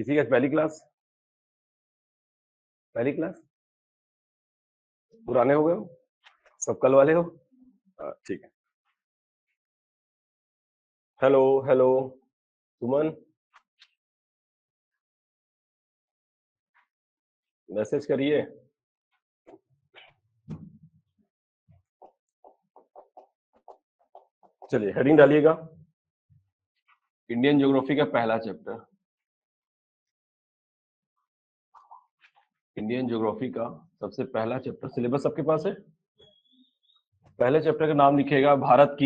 किसी का पहली क्लास पुराने हो गए हो, सब कल वाले हो? ठीक है। हेलो हेलो सुमन, मैसेज करिए। चलिए हेडिंग डालिएगा, इंडियन ज्योग्राफी का पहला चैप्टर। इंडियन ज्योग्राफी का सबसे पहला चैप्टर, सिलेबस सबके पास है। पहले चैप्टर का नाम लिखिएगा भारत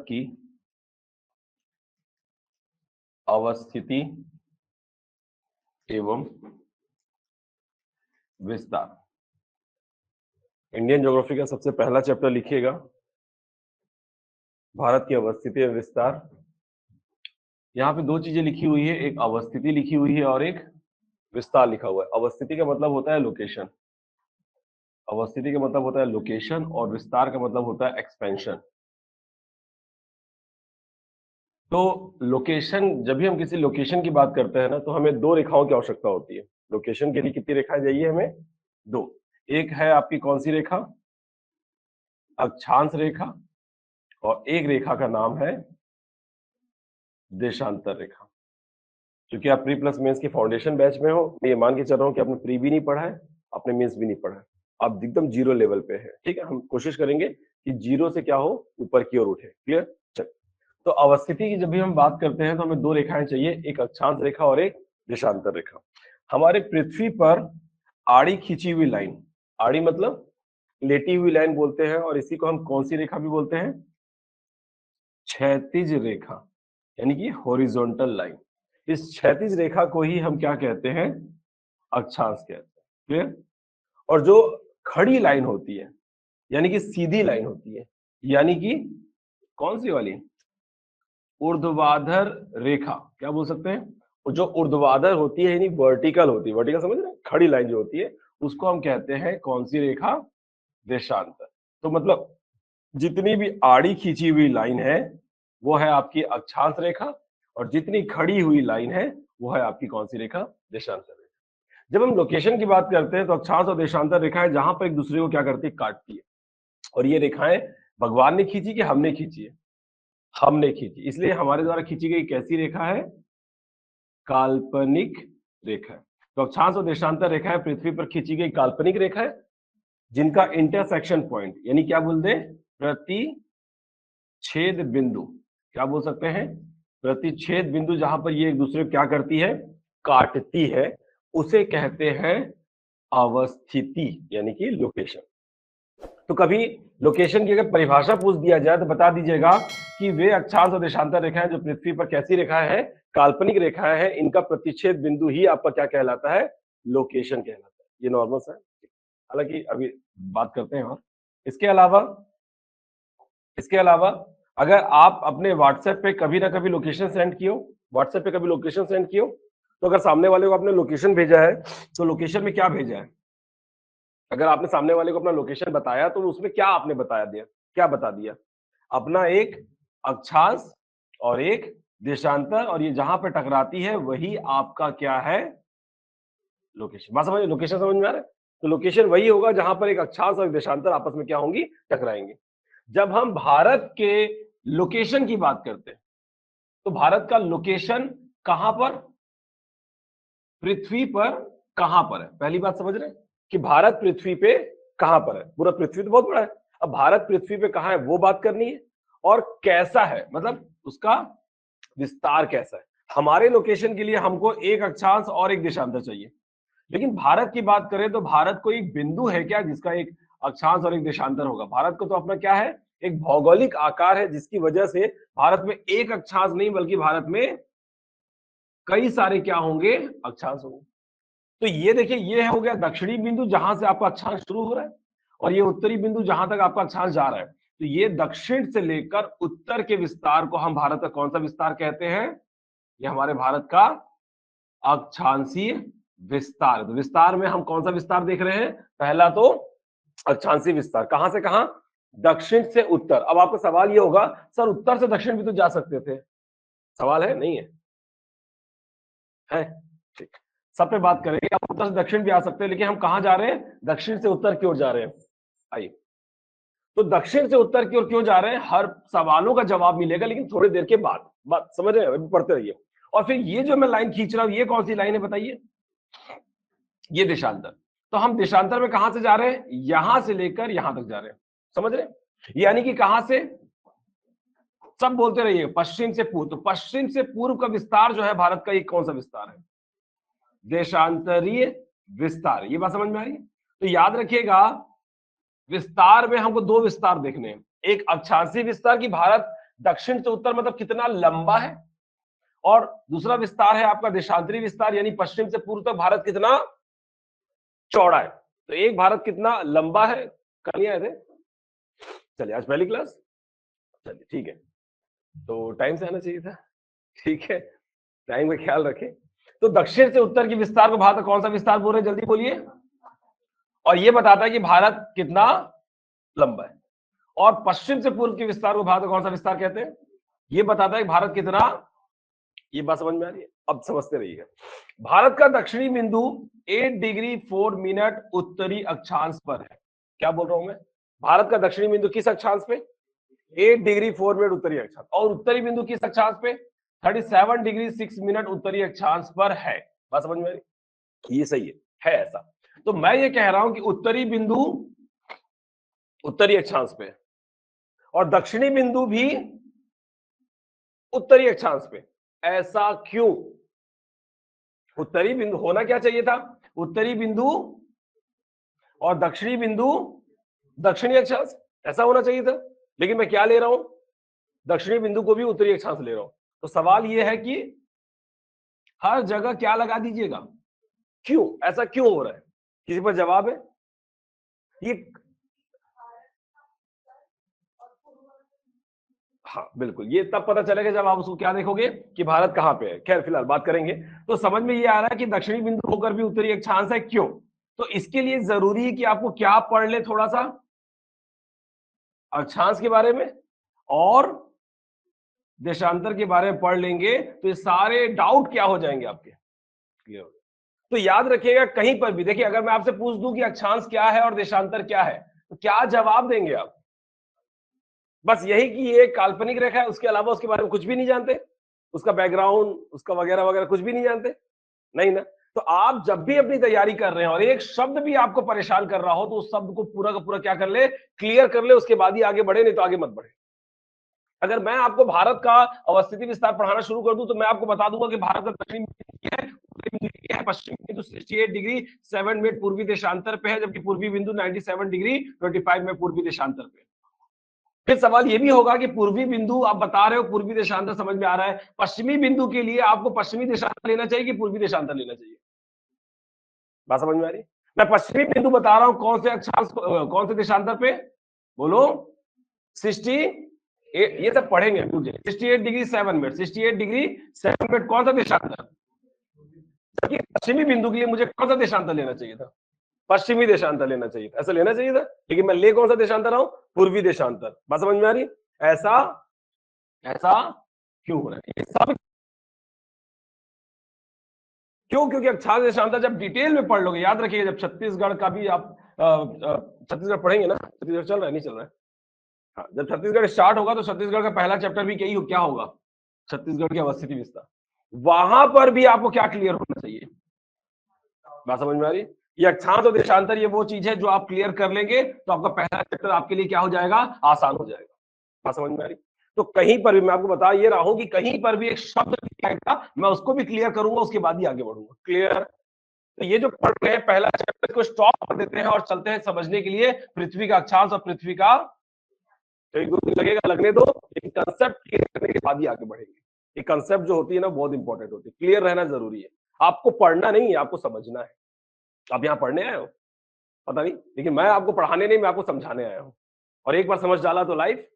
की अवस्थिति एवं विस्तार। इंडियन ज्योग्राफी का सबसे पहला चैप्टर लिखिएगा भारत की अवस्थिति एवं विस्तार। यहाँ पे दो चीजें लिखी हुई है, एक अवस्थिति लिखी हुई है और एक विस्तार लिखा हुआ है। अवस्थिति का मतलब होता है लोकेशन, अवस्थिति का मतलब होता है लोकेशन और विस्तार का मतलब होता है एक्सपेंशन। तो लोकेशन, जब भी हम किसी लोकेशन की बात करते हैं ना, तो हमें दो रेखाओं की आवश्यकता होती है। लोकेशन के लिए कितनी रेखाएं चाहिए हमें? दो। एक है आपकी कौन सी रेखा? अक्षांश रेखा, और एक रेखा का नाम है देशांतर रेखा। क्योंकि आप प्री प्लस मेंस के फाउंडेशन बैच में हो, मैं ये मान के चल रहा हूँ कि आपने प्री भी नहीं पढ़ा है, आपने मेंस भी नहीं पढ़ा है, आप एकदम जीरो लेवल पे है। ठीक है, हम कोशिश करेंगे कि जीरो से क्या हो, ऊपर की ओर उठे। क्लियर? चल, तो अवस्थिति की जब भी हम बात करते हैं तो हमें दो रेखाएं चाहिए, एक अक्षांश रेखा और एक देशांतर रेखा। हमारे पृथ्वी पर आड़ी खींची हुई लाइन, आड़ी मतलब लेटी हुई लाइन बोलते हैं, और इसी को हम कौन सी रेखा भी बोलते हैं? क्षैतिज रेखा, यानी कि हॉरिजॉन्टल लाइन। इस क्षैतिज रेखा को ही हम क्या कहते हैं? अक्षांश कहते हैं। क्लियर? और जो खड़ी लाइन होती है, यानी कि सीधी लाइन होती है, यानी कि कौन सी वाली? ऊर्ध्वाधर रेखा, क्या बोल सकते हैं? और जो ऊर्ध्वाधर होती है यानी वर्टिकल होती है, वर्टिकल समझ रहे हैं, खड़ी लाइन जो होती है, उसको हम कहते हैं कौन सी रेखा? देशांतर। तो मतलब जितनी भी आड़ी खींची हुई लाइन है वो है आपकी अक्षांश रेखा, और जितनी खड़ी हुई लाइन है वो है आपकी कौन सी रेखा? देशांतर रेखा। जब हम लोकेशन की बात करते हैं तो अक्षांश और देशांतर रेखाएं जहां पर एक दूसरे को क्या करती है? काटती है। और ये रेखाएं भगवान ने खींची कि हमने खींची है? हमने खींची, इसलिए हमारे द्वारा खींची गई कैसी रेखा है? काल्पनिक रेखा है। तो अक्षांश और देशांतर रेखाएं पृथ्वी पर खींची गई काल्पनिक रेखा है, जिनका इंटरसेक्शन पॉइंट, यानी क्या बोल दे? प्रतिच्छेद बिंदु, क्या बोल सकते हैं? प्रतिच्छेद बिंदु, जहां पर ये एक दूसरे को क्या करती है? काटती है, उसे कहते हैं अवस्थिति, यानी कि लोकेशन। तो कभी लोकेशन की अगर परिभाषा पूछ दिया जाए तो बता दीजिएगा कि वे अक्षांश और देशांतर रेखाएं जो पृथ्वी पर कैसी रेखाएं हैं? काल्पनिक रेखाएं हैं, इनका प्रतिच्छेद बिंदु ही आपका क्या कहलाता है? लोकेशन कहलाता है। ये नॉर्मल सा है, हालांकि अभी बात करते हैं। और इसके अलावा अगर आप अपने व्हाट्सएप पे कभी ना कभी लोकेशन सेंड किए हो, व्हाट्सएप पे कभी लोकेशन सेंड किए हो, तो अगर सामने वाले को आपने लोकेशन भेजा है तो लोकेशन में क्या भेजा है? अगर आपने सामने वाले को अपना लोकेशन बताया तो उसमें क्या आपने बताया दिया? क्या बता दिया? अपना एक अक्षांश और एक देशांतर, और ये जहां पे टकराती है वही आपका क्या है? लोकेशन। बात समझ, लोकेशन समझ में आ रहा है? तो लोकेशन वही होगा जहां पर एक अक्षांश और एक देशांतर आपस में क्या होंगी? टकराएंगे। जब हम भारत के लोकेशन की बात करते हैं तो भारत का लोकेशन कहां पर? पृथ्वी पर कहां पर है? पहली बात समझ रहे हैं कि भारत पृथ्वी पे कहां पर है? पूरा पृथ्वी तो बहुत बड़ा है, अब भारत पृथ्वी पे कहां है वो बात करनी है, और कैसा है, मतलब उसका विस्तार कैसा है। हमारे लोकेशन के लिए हमको एक अक्षांश और एक देशांतर चाहिए, लेकिन भारत की बात करें तो भारत कोई बिंदु है क्या जिसका एक अक्षांश और एक देशांतर होगा? भारत को तो अपना क्या है? एक भौगोलिक आकार है, जिसकी वजह से भारत में एक अक्षांश नहीं बल्कि भारत में कई सारे क्या होंगे? अक्षांश होंगे। तो ये देखिए, ये हो गया दक्षिणी बिंदु जहां से आपका अक्षांश शुरू हो रहा है, और ये उत्तरी बिंदु जहां तक आपका अक्षांश जा रहा है। तो ये दक्षिण से लेकर उत्तर के विस्तार को हम भारत का कौन सा विस्तार कहते हैं? ये हमारे भारत का अक्षांशीय विस्तार है। तो विस्तार में हम कौन सा विस्तार देख रहे हैं? पहला तो अक्षांशीय विस्तार, कहां से कहां? दक्षिण से उत्तर। अब आपका सवाल ये होगा, सर उत्तर से दक्षिण भी तो जा सकते थे। सवाल है नहीं है? है? ठीक, सब पे बात करेंगे। आप उत्तर से दक्षिण भी आ सकते हैं, लेकिन हम कहाँ जा रहे हैं? दक्षिण से उत्तर की ओर जा रहे हैं। आइए, तो दक्षिण से उत्तर की ओर क्यों जा रहे हैं? हर सवालों का जवाब मिलेगा, लेकिन थोड़ी देर के बाद। बात समझ रहे हैं? अभी पढ़ते रहिए। और फिर ये जो मैं लाइन खींच रहा हूं, ये कौन सी लाइन है बताइए? ये देशांतर। तो हम देशांतर में कहां से जा रहे हैं? यहां से लेकर यहां तक जा रहे हैं। समझ रहे हैं? यानी कि कहां से? सब बोलते रहिए, पश्चिम से पूर्व। तो पश्चिम से पूर्व का विस्तार जो है भारत का, ये कौन सा विस्तार है? देशांतरीय विस्तार। ये बात समझ में आ रही है? तो याद रखिएगा, विस्तार में हमको दो विस्तार देखने हैं। एक अक्षांशीय विस्तार की भारत दक्षिण से उत्तर मतलब कितना लंबा है, और दूसरा विस्तार है आपका देशांतरीय विस्तार, यानी पश्चिम से पूर्व तक भारत कितना चौड़ा है। तो एक भारत कितना लंबा है, कल नहीं आए थे? चलिए, आज पहली क्लास। चलिए ठीक है, तो टाइम से आना चाहिए था। ठीक है, टाइम का ख्याल रखें। तो दक्षिण से उत्तर की विस्तार को भारत कौन सा विस्तार बोल रहे हैं? जल्दी बोलिए। और ये बताता है कि भारत कितना लंबा है। और पश्चिम से पूर्व के विस्तार को भारत कौन सा विस्तार कहते हैं? ये बताता है कि भारत कितना। ये बात समझ में आ रही है? अब समझते रहिएगा। भारत का दक्षिणी बिंदु 8 डिग्री 4 मिनट उत्तरी अक्षांश पर है। क्या बोल रहा हूं मैं? भारत का दक्षिणी बिंदु किस अक्षांश पे? 8 डिग्री 4 मिनट उत्तरी अक्षांश। और उत्तरी बिंदु किस अक्षांश पे? 37 डिग्री 6 मिनट उत्तरी अक्षांश पर है। बात समझ में आ रही? ये सही है ऐसा। तो मैं ये कह रहा हूं कि उत्तरी बिंदु उत्तरी अक्षांश पे और दक्षिणी बिंदु भी उत्तरी अक्षांश पे। ऐसा क्यों? उत्तरी बिंदु होना क्या चाहिए था? उत्तरी बिंदु और दक्षिणी बिंदु दक्षिणी अक्षांश, ऐसा होना चाहिए था। लेकिन मैं क्या ले रहा हूं? दक्षिणी बिंदु को भी उत्तरी अक्षांश ले रहा हूं। तो सवाल यह है कि हर जगह क्या लगा दीजिएगा? क्यों? ऐसा क्यों हो रहा है? किसी पर जवाब है? ये हाँ बिल्कुल, ये तब पता चलेगा जब आप उसको क्या देखोगे कि भारत कहां पे है। खैर फिलहाल बात करेंगे। तो समझ में ये आ रहा है कि दक्षिणी बिंदु होकर भी उत्तरी अक्षांश है। क्यों? तो इसके लिए जरूरी है कि आपको क्या पढ़ ले, थोड़ा सा अक्षांश के बारे में और देशांतर के बारे में पढ़ लेंगे, तो ये सारे डाउट क्या हो जाएंगे आपके, क्लियर हो गए। तो याद रखिएगा, कहीं पर भी देखिए, अगर मैं आपसे पूछ दूं कि अक्षांश क्या है और देशांतर क्या है, तो क्या जवाब देंगे आप? बस यही कि ये काल्पनिक रेखा है, उसके अलावा उसके बारे में कुछ भी नहीं जानते, उसका बैकग्राउंड, उसका वगैरह वगैरह कुछ भी नहीं जानते, नहीं ना? तो आप जब भी अपनी तैयारी कर रहे हैं और एक शब्द भी आपको परेशान कर रहा हो, तो उस शब्द को पूरा का पूरा क्या कर ले, क्लियर कर ले, उसके बाद ही आगे बढ़े, नहीं तो आगे मत बढ़े। अगर मैं आपको भारत का अवस्थिति विस्तार पढ़ाना शुरू कर दूं, तो मैं आपको बता दूंगा कि भारत का दक्षिणी बिंदु है, उत्तरी बिंदु है, पश्चिमी बिंदु 68 डिग्री 7 मिनट पूर्वी देशांतर पे है, जबकि पूर्वी बिंदु 97 डिग्री 25 में पूर्वी देशांतर पे। फिर सवाल ये भी होगा कि पूर्वी बिंदु आप बता रहे हो, पूर्वी देशांतर समझ में आ रहा है, पश्चिमी बिंदु के लिए आपको पश्चिमी देशांतर लेना चाहिए कि पूर्वी देशांतर लेना चाहिए? बात समझ में आ रही है? मैं पश्चिमी बिंदु बता रहा हूं, कौन से अक्षांश, कौन से देशांतर पे? बोलो। 68, ये सब पढ़ेंगे मुझे। 68 डिग्री 7 मिनट, 68 डिग्री 7 मिनट कौन सा देशांतर? पश्चिमी बिंदु के लिए मुझे कौन सा देशांतर लेना चाहिए था? पश्चिमी देशांतर लेना चाहिए था, ऐसा लेना चाहिए था। लेकिन मैं ले कौन सा देशांतर रहा हूं? पूर्वी देशांतर। बात समझ में आ रही? ऐसा ऐसा क्यों हो रहा है? ये सब क्यों? क्योंकि अक्षांश देशांतर जब डिटेल में पढ़ लोगे, याद रखिएगा, जब छत्तीसगढ़ का भी आप छत्तीसगढ़ पढ़ेंगे ना, छत्तीसगढ़ चल रहा है नहीं चल रहा है? हाँ, जब छत्तीसगढ़ स्टार्ट होगा तो छत्तीसगढ़ का पहला चैप्टर भी यही क्या होगा? छत्तीसगढ़ की अवस्थिति विस्तार। वहां पर भी आपको क्या क्लियर होना चाहिए? बात समझ में आ रही है? ये अक्षांश और देशांतर, ये वो चीज है जो आप क्लियर कर लेंगे तो आपका पहला चैप्टर आपके लिए क्या हो जाएगा? आसान हो जाएगा। बात समझ में आ रही? तो कहीं पर भी मैं आपको बता ये रहा हूं कि कहीं पर भी एक शब्द आएगा, मैं उसको भी क्लियर करूंगा, उसके बाद ही आगे बढ़ूंगा। क्लियर? तो ये जो पढ़ रहे हैं पहला चैप्टर को स्टॉप कर देते हैं और चलते हैं समझने के लिए पृथ्वी का अक्षांश और पृथ्वी का। तो एक दो दिन लगेगा, लगने दो, लेकिन कंसेप्ट क्लियर करने के बाद ही आगे बढ़ेंगे। ये कंसेप्ट जो होती है ना, बहुत इंपॉर्टेंट होती है, क्लियर रहना जरूरी है। आपको पढ़ना नहीं है, आपको समझना है। आप यहाँ पढ़ने आए हो पता नहीं, लेकिन मैं आपको पढ़ाने नहीं, मैं आपको समझाने आया हूँ। और एक बार समझ डाला तो लाइफ,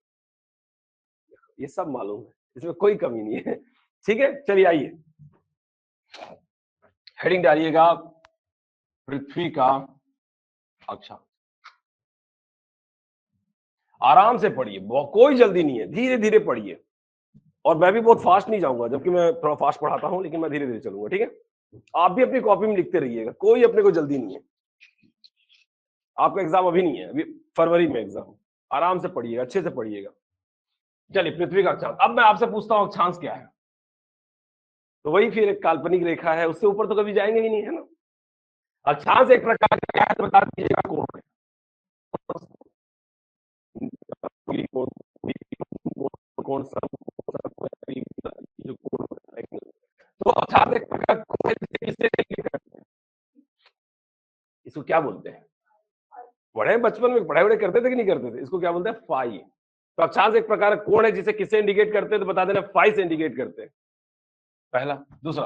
ये सब मालूम है, इसमें कोई कमी नहीं है। ठीक है, चलिए आइए, हेडिंग डालिएगा, पृथ्वी का अक्षांश। आराम से पढ़िए, कोई जल्दी नहीं है, धीरे धीरे पढ़िए। और मैं भी बहुत फास्ट नहीं जाऊंगा, जबकि मैं थोड़ा फास्ट पढ़ाता हूं, लेकिन मैं धीरे धीरे चलूंगा, ठीक है। आप भी अपनी कॉपी में लिखते रहिएगा, कोई अपने को जल्दी नहीं है। आपका एग्जाम अभी नहीं है, अभी फरवरी में एग्जाम, आराम से पढ़िएगा, अच्छे से पढ़िएगा। चलिए, पृथ्वी का अक्षांश। अब मैं आपसे पूछता हूं अक्षांश क्या है, तो वही फिर एक काल्पनिक रेखा है, उससे ऊपर तो कभी जाएंगे ही नहीं, है ना। अक्षांश एक प्रकार का क्या है, बता दीजिएगा। कोण है, कोण तो अक्षांश एक प्रकार का, इसको क्या बोलते हैं, पढ़े बचपन में, पढ़ाई वढ़ाई करते थे कि नहीं करते थे, इसको क्या बोलते हैं, फाई। तो अक्षांश एक प्रकार का कोण है, जिसे किससे इंडिकेट करते हैं, तो बता देना फाई से इंडिकेट करते हैं, पहला। दूसरा,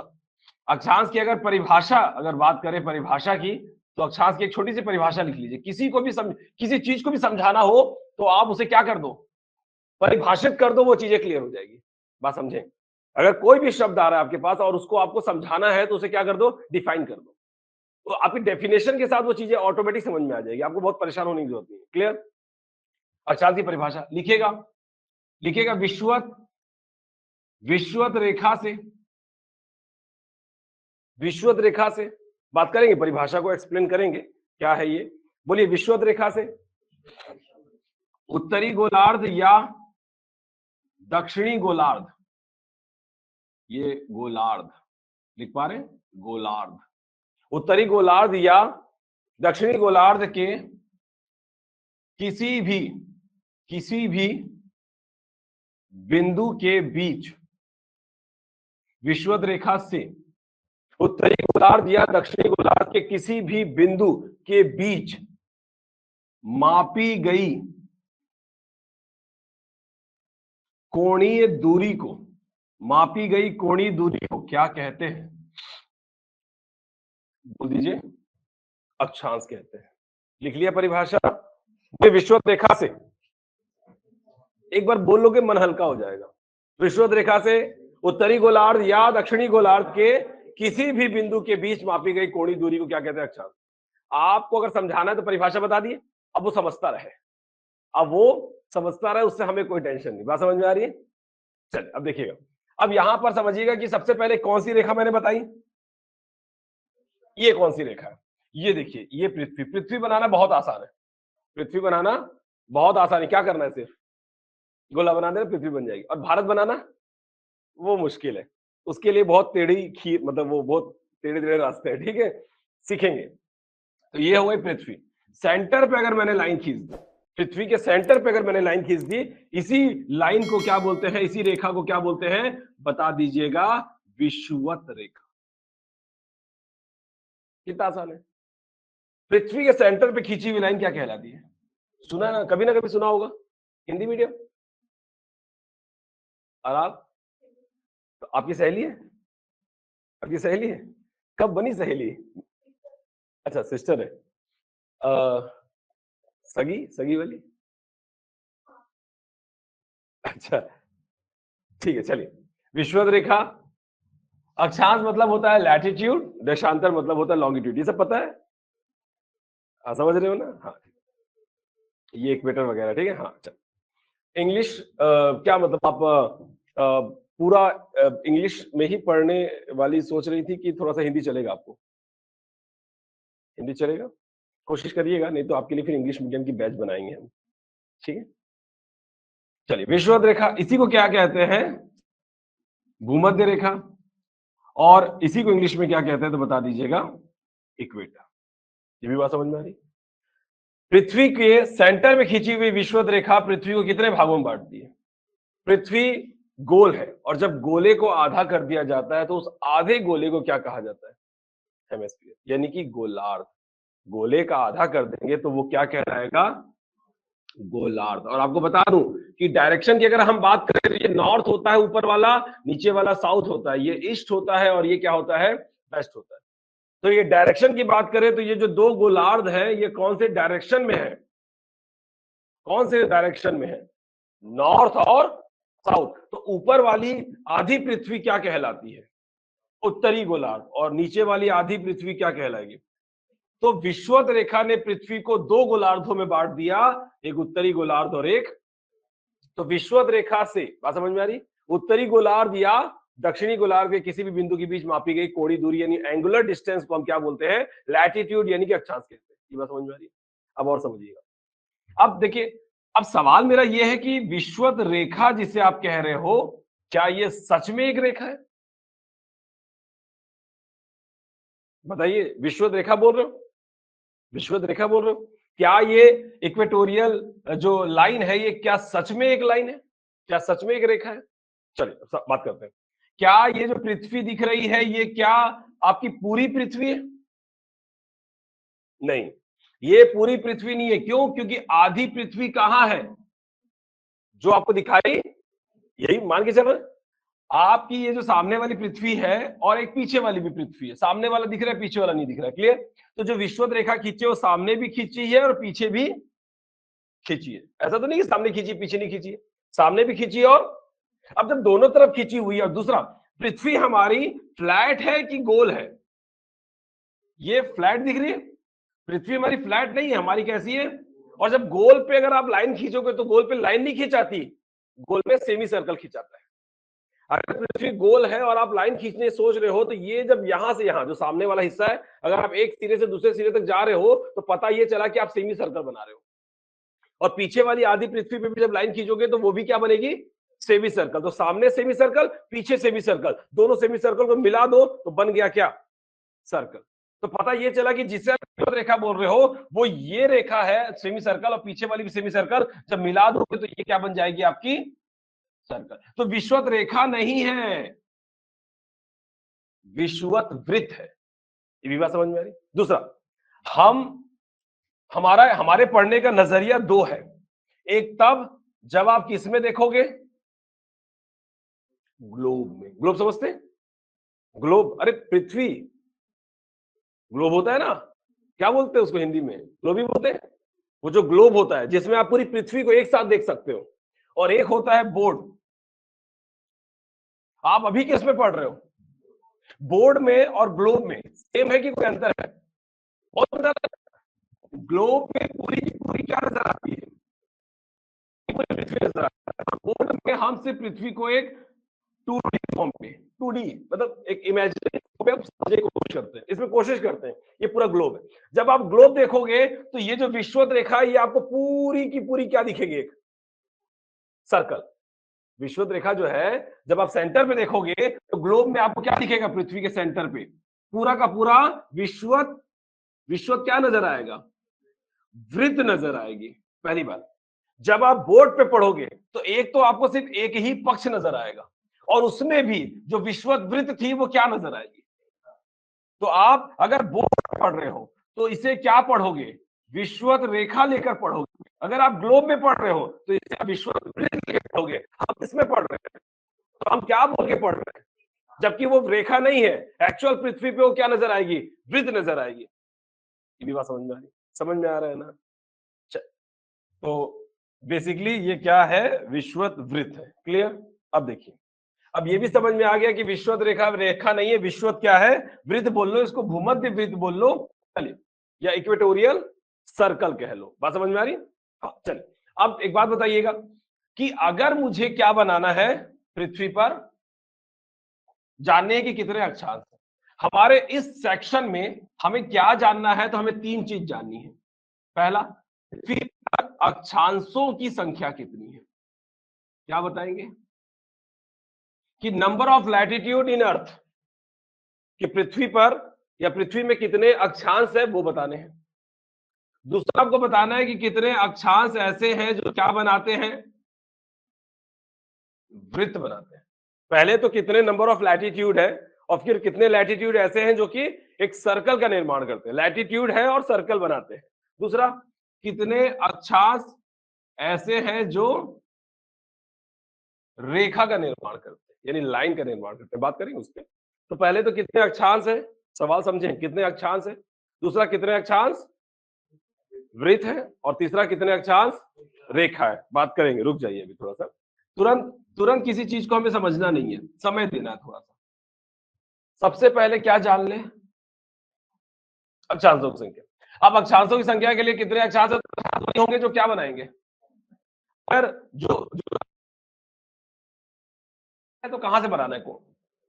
अक्षांश की अगर परिभाषा, अगर बात करें परिभाषा की, तो अक्षांश की एक छोटी सी परिभाषा लिख लीजिए। किसी को भी किसी चीज को भी समझाना हो तो आप उसे क्या कर दो, परिभाषित कर दो, वो चीजें क्लियर हो जाएगी। बात समझे। अगर कोई भी शब्द आ रहा है आपके पास और उसको आपको समझाना है, तो उसे क्या कर दो, डिफाइन कर दो। तो आपकी डेफिनेशन के साथ वो चीजें ऑटोमेटिक समझ में आ जाएगी, आपको बहुत परेशान होने की जरूरत नहीं है। क्लियर। अक्षांश की परिभाषा लिखिएगा, लिखिएगा विषुवत, विषुवत रेखा से, विषुवत रेखा से बात करेंगे, परिभाषा को एक्सप्लेन करेंगे क्या है ये। बोलिए, विषुवत रेखा से उत्तरी गोलार्ध या दक्षिणी गोलार्ध, ये गोलार्ध लिख पा रहे हैं, गोलार्ध, उत्तरी गोलार्ध या दक्षिणी गोलार्ध के किसी भी बिंदु के बीच, विषुवत रेखा से उत्तरी गोलार्ध या दक्षिणी गोलार्ध के किसी भी बिंदु के बीच मापी गई कोणीय दूरी को, मापी गई कोणीय दूरी को क्या कहते हैं, बोल दीजिए, अक्षांश कहते हैं। लिख लिया परिभाषा। विषुवत रेखा से, एक बार बोल लोगे मन हल्का हो जाएगा। विषुवत रेखा से उत्तरी गोलार्ध या दक्षिणी गोलार्ध के किसी भी बिंदु के बीच मापी गई कोणीय दूरी को क्या कहते हैं, अक्षांश। आपको अगर समझाना है तो परिभाषा बता दिए, अब वो समझता रहे, अब वो समझता रहे, उससे हमें कोई टेंशन नहीं। बात समझ में आ रही है। चलिए अब देखिएगा, अब यहां पर समझिएगा कि सबसे पहले कौन सी रेखा मैंने बताई, ये कौन सी रेखा है, ये देखिए, ये पृथ्वी। पृथ्वी बनाना बहुत आसान है, पृथ्वी बनाना बहुत आसान है। क्या करना है, सिर्फ गोला बना देना, पृथ्वी बन जाएगी। और भारत बनाना वो मुश्किल है, उसके लिए बहुत टेढ़ी खीर, मतलब वो बहुत टेढ़े टेढ़े रास्ते हैं, ठीक है, सीखेंगे। तो ये हो गई पृथ्वी। सेंटर पे अगर मैंने लाइन खींच दी, पृथ्वी के सेंटर पे अगर मैंने लाइन खींच दी, इसी लाइन को क्या बोलते हैं, इसी रेखा को क्या बोलते हैं, बता दीजिएगा, विषुवत रेखा। कितना आसान है। पृथ्वी के सेंटर पे खींची हुई लाइन क्या कहलाती है, सुना ना कभी सुना होगा, हिंदी मीडियम। और आप, तो आपकी सहेली है, आपकी सहेली है, कब बनी सहेली, अच्छा सिस्टर है, सगी सगी वाली, अच्छा ठीक है। चलिए, विषुवत रेखा, अक्षांश मतलब होता है लैटिट्यूड, देशांतर मतलब होता है लॉन्गिट्यूड, ये सब पता है। हाँ समझ रहे हो ना, हाँ ये इक्वेटर वगैरह, ठीक है। हाँ चल, इंग्लिश क्या मतलब, आप पूरा इंग्लिश में ही पढ़ने वाली सोच रही थी कि थोड़ा सा हिंदी चलेगा आपको, हिंदी चलेगा, कोशिश करिएगा, नहीं तो आपके लिए फिर इंग्लिश मीडियम की बैच बनाएंगे हम, ठीक है। चलिए, विषुवत रेखा, इसी को क्या कहते हैं, भूमध्य रेखा, और इसी को इंग्लिश में क्या कहते हैं, तो बता दीजिएगा, इक्वेटर। ये भी बात समझ में आ रही। पृथ्वी के सेंटर में खींची हुई विषुवत रेखा पृथ्वी को कितने भागों में बांटती है। पृथ्वी गोल है, और जब गोले को आधा कर दिया जाता है तो उस आधे गोले को क्या कहा जाता है, हेमिस्फीयर, यानी कि गोलार्ध। गोले का आधा कर देंगे तो वो क्या कहलाएगा, गोलार्ध। और आपको बता दूं कि डायरेक्शन की अगर हम बात करें तो ये नॉर्थ होता है ऊपर वाला, नीचे वाला साउथ होता है, ये ईस्ट होता है और ये क्या होता है, वेस्ट होता है। तो ये डायरेक्शन की बात करें तो ये जो दो गोलार्ध है, ये कौन से डायरेक्शन में है, कौन से डायरेक्शन में है, नॉर्थ और साउथ। तो ऊपर वाली आधी पृथ्वी क्या कहलाती है, उत्तरी गोलार्ध, और नीचे वाली आधी पृथ्वी क्या कहलाएगी। तो विषुवत रेखा ने पृथ्वी को दो गोलार्धों में बांट दिया, एक उत्तरी गोलार्ध और एक, तो विषुवत रेखा से, बात समझ में आ रही, उत्तरी गोलार्ध या दक्षिणी गोलार्ध के किसी भी बिंदु के बीच मापी गई कोणीय दूरी यानी एंगुलर डिस्टेंस को हम क्या बोलते हैं? लैटिट्यूड यानी कि अक्षांश कहते हैं। ये बात समझ में आ रही है? अब और समझिएगा। अब देखिए, अब सवाल मेरा यह है कि विषुवत रेखा जिसे आप कह रहे हो, क्या ये सच में एक रेखा है? बताइए, विषुवत रेखा बोल रहे हो? विषुवत रेखा बोल रहे हो? क्या ये इक्वेटोरियल जो लाइन है, ये क्या सच में एक लाइन है? क्या सच में एक रेखा है? चलिए बात करते हैं। क्या ये जो पृथ्वी दिख रही है, ये क्या आपकी पूरी पृथ्वी है? नहीं, ये पूरी पृथ्वी नहीं है। क्यों? क्योंकि आधी पृथ्वी कहां है? जो आपको दिखाई, यही मान के चल रहे हैं। आपकी ये जो सामने वाली पृथ्वी है और एक पीछे वाली भी पृथ्वी है, सामने वाला दिख रहा है, पीछे वाला नहीं दिख रहा है। क्लियर? तो जो विषुवत रेखा खींची है वो सामने भी खींची है और पीछे भी खींची है। ऐसा तो नहीं कि सामने खींची पीछे नहीं खींची है, सामने भी खींची है। और अब जब दोनों तरफ खींची हुई है, और दूसरा, पृथ्वी हमारी फ्लैट है कि गोल है? ये फ्लैट दिख रही है? पृथ्वी हमारी फ्लैट नहीं है, हमारी कैसी है? और जब गोल पे अगर आप लाइन खींचोगे तो गोल पे लाइन नहीं खींचाती, गोल पे सेमी सर्कल खींचाता है। अगर पृथ्वी गोल है और आप लाइन खींचने सोच रहे हो, तो ये जब यहां से यहां जो सामने वाला हिस्सा है, अगर आप एक सिरे से दूसरे सिरे तक जा रहे हो तो पता ये चला कि आप सेमी सर्कल बना रहे हो। और पीछे वाली आधी पृथ्वी पे भी जब लाइन खींचोगे तो वो भी क्या बनेगी? Semi circle. तो सामने सेमी सर्कल, पीछे सेमी सर्कल, दोनों सेमी सर्कल को मिला दो तो बन गया क्या? सर्कल। तो पता ये चला कि जिसे आप रेखा बोल रहे हो वो ये रेखा है सेमी सर्कल, और पीछे वाली भी सेमी सर्कल, जब मिला दोगे तो ये क्या बन जाएगी? आपकी सर्कल। तो विषुवत रेखा नहीं है, विषुवत वृत्त है। ये भी बात समझ में आ रही? दूसरा, हम हमारे पढ़ने का नजरिया दो है। एक तब जब आप किस में देखोगे? ग्लोब में। ग्लोब समझते हैं? ग्लोब, अरे पृथ्वी ग्लोब होता है ना, क्या बोलते हैं उसको हिंदी में? ग्लोब ही बोलते हैं। वो जो ग्लोब होता है जिसमें आप पूरी पृथ्वी को एक साथ देख सकते हो। और एक होता है बोर्ड। आप अभी किस में पढ़ रहे हो? बोर्ड में और ग्लोब में सेम है कि कोई अंतर है? बहुत अंतर है। ग्लोब में पूरी की पूरी क्या नजर आती है? पूरी पृथ्वी नजर आती है। बोर्ड में हम सिर्फ पृथ्वी को एक 2D फॉर्म पे, 2D मतलब एक इमेजिनरी पे हम समझने की कोशिश करते हैं, इसमें कोशिश करते हैं। ये पूरा ग्लोब है। जब आप ग्लोब देखोगे तो ये जो विषुवत रेखा है, ये आपको पूरी की पूरी क्या दिखेगी? एक सर्कल। विषुवत रेखा जो है, जब आप सेंटर पे देखोगे तो ग्लोब में आपको क्या दिखेगा? पृथ्वी के सेंटर पे पूरा का पूरा विषुवत विषुवत क्या नजर आएगा? वृत्त नजर आएगी। पहली बात। जब आप बोर्ड पे पढ़ोगे तो एक तो आपको सिर्फ एक ही पक्ष नजर आएगा, और उसमें भी जो विषुवत वृत्त थी वो क्या नजर आएगी? तो आप अगर बोर्ड पे पढ़ रहे हो तो इसे क्या पढ़ोगे? विषुवत रेखा लेकर पढ़ोगे। अगर आप ग्लोब में पढ़ रहे हो तो इसे आप विषुवत वृत्त लेकर पढ़ोगे। हम इसमें पढ़ रहे हैं तो हम क्या बोल के पढ़ रहे हैं? जबकि वो रेखा नहीं है, एक्चुअल पृथ्वी पे वो क्या नजर आएगी? वृत्त नजर आएगी। ये भी बात समझ में आ रही? समझ में आ रहा है ना? तो बेसिकली ये क्या है? विषुवत वृत्त है। क्लियर? अब देखिए, अब ये भी समझ में आ गया कि विषुवत रेखा रेखा नहीं है, विषुवत क्या है? वृत्त बोल लो, इसको भूमध्य वृत्त बोल लो, चलिए, या इक्वेटोरियल सर्कल कह लो। बात समझ में आ रही? हाँ, चलिए। अब एक बात बताइएगा कि अगर मुझे क्या बनाना है पृथ्वी पर, जानने हैं कि कितने अक्षांश हैं। हमारे इस सेक्शन में हमें क्या जानना है? तो हमें तीन चीज जाननी है। पहला, पृथ्वी पर अक्षांशों की संख्या कितनी है? क्या बताएंगे? कि नंबर ऑफ लैटिट्यूड इन अर्थ, कि पृथ्वी पर या पृथ्वी में कितने अक्षांश है वो बताने हैं। दूसरा, आपको बताना है कि कितने अक्षांश ऐसे हैं जो क्या बनाते हैं? वृत्त बनाते हैं। पहले तो कितने नंबर ऑफ लैटिट्यूड है, और फिर कितने लैटिट्यूड ऐसे हैं जो कि एक सर्कल का निर्माण करते हैं। लैटिट्यूड है और सर्कल बनाते हैं। दूसरा, कितने अक्षांश ऐसे हैं जो रेखा का निर्माण करते हैं, यानी लाइन का निर्माण करते हैं। बात करेंगे उस पर। तो पहले तो कितने अक्षांश है, सवाल समझें, कितने अक्षांश है। दूसरा, कितने अक्षांश वृत्त है। और तीसरा, कितने अक्षांश रेखा है। बात करेंगे, रुक जाइए अभी थोड़ा सा। तुरंत तुरंत किसी चीज को हमें समझना नहीं है, समय देना है थोड़ा सा। सबसे पहले क्या जान ले? अक्षांशों की संख्या। अब अक्षांशों की संख्या के लिए कितने अक्षांश होंगे जो क्या बनाएंगे? अगर जो तो कहां से बनाना है कोण,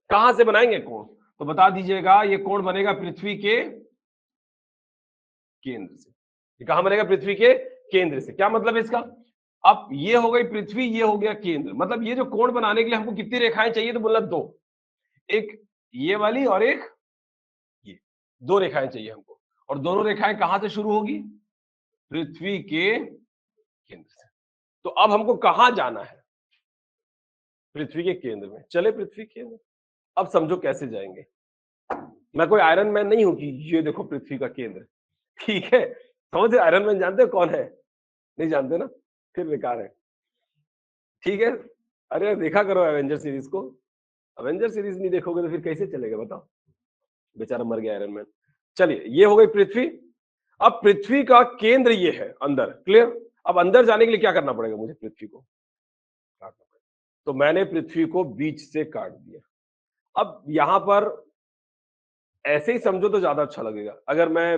कहां से बनाएंगे कोण, तो बता दीजिएगा। ये कोण बनेगा पृथ्वी के केंद्र से। ये कहां बनेगा, पृथ्वी के केंद्र से। क्या मतलब है इसका, अब ये हो गई पृथ्वी, ये हो गया केंद्र, मतलब ये जो कोण बनाने के लिए हमको कितनी रेखाएं चाहिए, तो बोला दो, एक ये वाली और एक ये, दो रेखाएं चाहिए हमको। और दोनों रेखाएं कहां से शुरू होगी, पृथ्वी के केंद्र से। तो अब हमको कहां जाना है, पृथ्वी के केंद्र में। चले पृथ्वी के केंद्र। अब समझो कैसे जाएंगे। मैं कोई आयरन मैन नहीं हूं कि ये देखो पृथ्वी का केंद्र, ठीक है। समझ, आयरन मैन जानते हो कौन है, नहीं जानते ना, फिर बेकार है, ठीक है। अरे देखा करो एवेंजर सीरीज को, एवेंजर सीरीज नहीं देखोगे तो फिर कैसे चलेगा बताओ, बेचारा मर गया आयरन मैन। चलिए, ये हो गई पृथ्वी। अब पृथ्वी का केंद्र ये है अंदर, क्लियर। अब अंदर जाने के लिए क्या करना पड़ेगा, मुझे पृथ्वी को काटना पड़ेगा। तो मैंने पृथ्वी को बीच से काट दिया। अब यहां पर ऐसे ही समझो तो ज्यादा अच्छा लगेगा। अगर मैं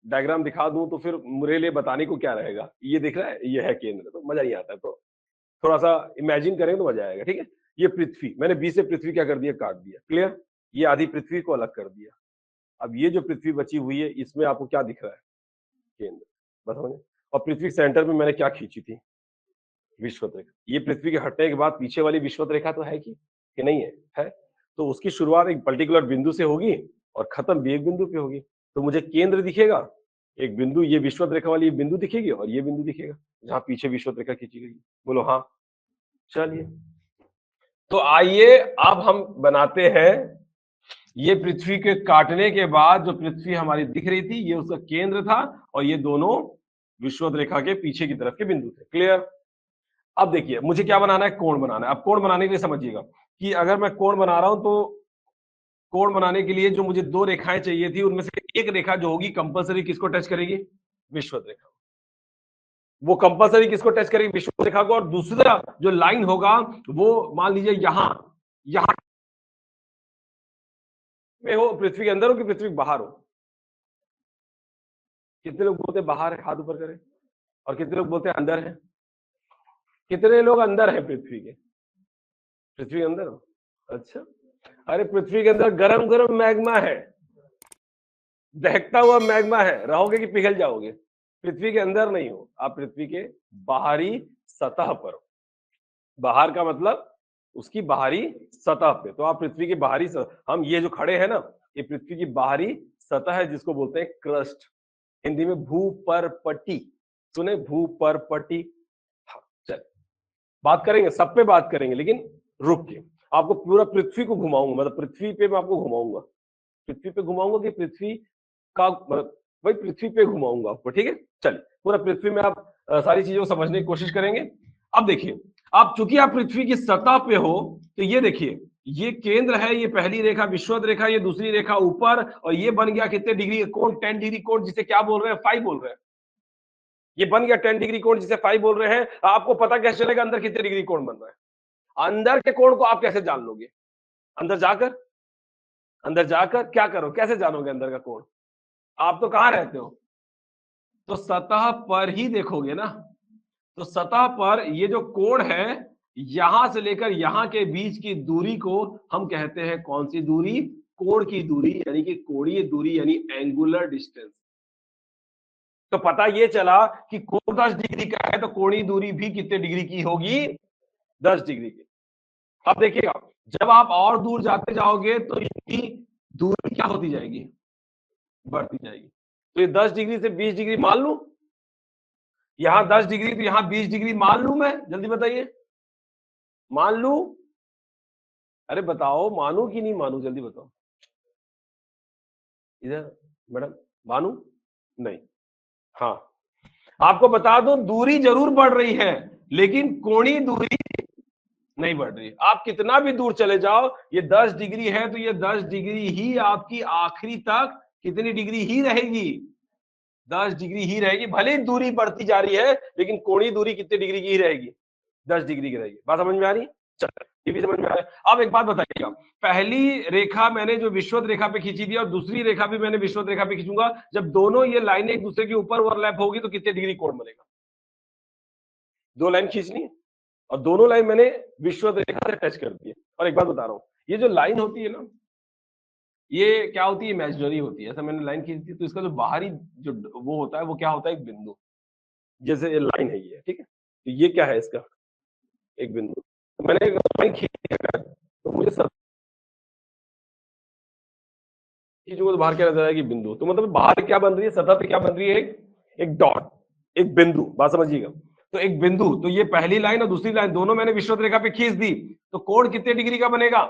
डायग्राम दिखा दूं तो फिर मेरे लिए बताने को क्या रहेगा, ये दिख रहा है, ये है केंद्र, तो मजा नहीं आता है। तो थोड़ा सा इमेजिन करें तो मजा आएगा, ठीक है। ये पृथ्वी, मैंने बीच से पृथ्वी क्या कर दिया, काट दिया, क्लियर। ये आधी पृथ्वी को अलग कर दिया। अब ये जो पृथ्वी बची हुई है, इसमें आपको क्या दिख रहा है, केंद्र, बस समझे। और पृथ्वी सेंटर में मैंने क्या खींची थी, विषुवत रेखा। ये पृथ्वी के हटने के बाद पीछे वाली विषुवत रेखा तो है कि नहीं है, है। तो उसकी शुरुआत एक पर्टिकुलर बिंदु से होगी और खत्म भी एक बिंदु पे होगी। तो मुझे केंद्र दिखेगा, एक बिंदु, ये विषुवत रेखा वाली बिंदु दिखेगी और ये बिंदु दिखेगा जहां पीछे विषुवत रेखा खींची गई। बोलो हाँ। चलिए, तो आइए अब हम बनाते हैं। ये पृथ्वी के काटने के बाद जो पृथ्वी हमारी दिख रही थी, ये उसका केंद्र था और ये दोनों विषुवत रेखा के पीछे की तरफ के बिंदु थे, क्लियर। अब देखिए, मुझे क्या बनाना है, कोण बनाना है। अब कोण बनाने के लिए समझिएगा कि अगर मैं कोण बना रहा हूं तो कोण बनाने के लिए जो मुझे दो रेखाएं चाहिए थी, उनमें से एक रेखा जो होगी कंपलसरी किसको टच करेगी, विषुवत रेखा। वो कंपलसरी किसको टच करेगी, विषुवत रेखा को। और दूसरा जो लाइन होगा वो मान लीजिए यहां यहां में हो, पृथ्वी के अंदर हो कि पृथ्वी के बाहर हो। कितने लोग बोलते हैं बाहर है, हाथ ऊपर करें। और कितने लोग बोलते हैं अंदर है, कितने लोग अंदर है पृथ्वी के, पृथ्वी के अंदर हो। अच्छा, अरे पृथ्वी के अंदर गरम गरम मैग्मा है, दहकता हुआ मैग्मा है, रहोगे कि पिघल जाओगे। पृथ्वी के अंदर नहीं हो आप, पृथ्वी के बाहरी सतह पर हो। बाहर का मतलब उसकी बाहरी सतह पे। तो आप पृथ्वी की बाहरी सतह, हम ये जो खड़े हैं ना, ये पृथ्वी की बाहरी सतह है जिसको बोलते हैं क्रस्ट, हिंदी में भूपरपटी। सुने, भूपरपटी। हाँ, चल बात करेंगे, सब पे बात करेंगे, लेकिन रुक के आपको पूरा पृथ्वी को घुमाऊंगा, मतलब पृथ्वी पे मैं आपको घुमाऊंगा। पृथ्वी पे घुमाऊंगा कि पृथ्वी का मतलब भाई पृथ्वी पे घुमाऊंगा आपको, ठीक है। चलिए, पूरा पृथ्वी में आप सारी चीजों को समझने की कोशिश करेंगे। अब देखिए, आप चूंकि आप पृथ्वी की सतह पे हो, तो ये देखिए, ये केंद्र है, ये पहली रेखा विषुवत रेखा, ये दूसरी रेखा ऊपर, और ये बन गया कितने डिग्री कोण, 10 डिग्री कोण, जिसे क्या बोल रहे हैं, फाइव बोल रहे हैं। ये बन गया 10 डिग्री कोण जिसे फाइव बोल रहे हैं। आपको पता कैसे चलेगा अंदर कितने डिग्री कोण बन रहा है, अंदर के कोण को आप कैसे जान लोगे, अंदर जाकर, अंदर जाकर क्या करो, कैसे जानोगे अंदर का कोण, आप तो कहां रहते हो, तो सतह पर ही देखोगे ना। तो सतह पर ये जो कोण है, यहां से लेकर यहां के बीच की दूरी को हम कहते हैं कौन सी दूरी, कोण की दूरी, यानी कि कोणीय दूरी, यानी एंगुलर डिस्टेंस। तो पता ये चला कि कोण 10 डिग्री का है तो कोणीय दूरी भी कितने डिग्री की होगी, 10 डिग्री की। अब देखिएगा, जब आप और दूर जाते जाओगे तो इसकी दूरी क्या होती जाएगी, बढ़ती जाएगी। तो ये 10 डिग्री से 20 डिग्री मान लूं, यहां 10 डिग्री तो यहां 20 डिग्री मान लूं, मैं जल्दी बताइए, मान लूं, अरे बताओ मानू कि नहीं मानू, जल्दी बताओ इधर, मैडम, मानू नहीं, हाँ, आपको बता दो दूरी जरूर बढ़ रही है, लेकिन कोणीय दूरी नहीं बढ़ रही। आप कितना भी दूर चले जाओ, ये 10 डिग्री है तो ये 10 डिग्री ही आपकी आखिरी तक कितनी डिग्री ही रहेगी, 10 डिग्री ही रहेगी। भले ही दूरी बढ़ती जा रही है, लेकिन कोणीय दूरी कितने डिग्री की ही रहेगी, 10 डिग्री की रहेगी। बात समझ में आ रही है, चलो ये भी समझ में आ रहा है। अब एक बात बताइएगा, पहली रेखा मैंने जो विषुवत रेखा पे खींची थी और दूसरी रेखा भी मैंने विषुवत रेखा पे खींचूंगा, जब दोनों ये लाइनें एक दूसरे के ऊपर ओवरलैप होगी तो कितने डिग्री कोण बनेगा, दो लाइन खींचनी है, और दोनों लाइन मैंने विषुवत रेखा से टच कर दी है। और एक बात बता रहा हूँ, ये जो लाइन होती है ना, ये क्या होती है, इमेजिनरी होती है। ऐसा मैंने लाइन खींच दी तो इसका जो बाहरी जो वो होता है वो क्या होता है, एक बिंदु। जैसे ये लाइन है ये, ठीक है, तो ये क्या है इसका, एक बिंदु। तो मैंने एक लाइन खींची अगर, तो मुझे सब चीजों को तो बाहर क्या नजर आएगी, बिंदु। तो मतलब बाहर क्या बन रही है, सतह पे क्या बन रही है, एक डॉट, एक बिंदु। बात समझिएगा। तो एक बिंदु, तो ये पहली लाइन और दूसरी लाइन दोनों मैंने विषुवत रेखा पे खींच दी, तो कोण कितने डिग्री का बनेगा,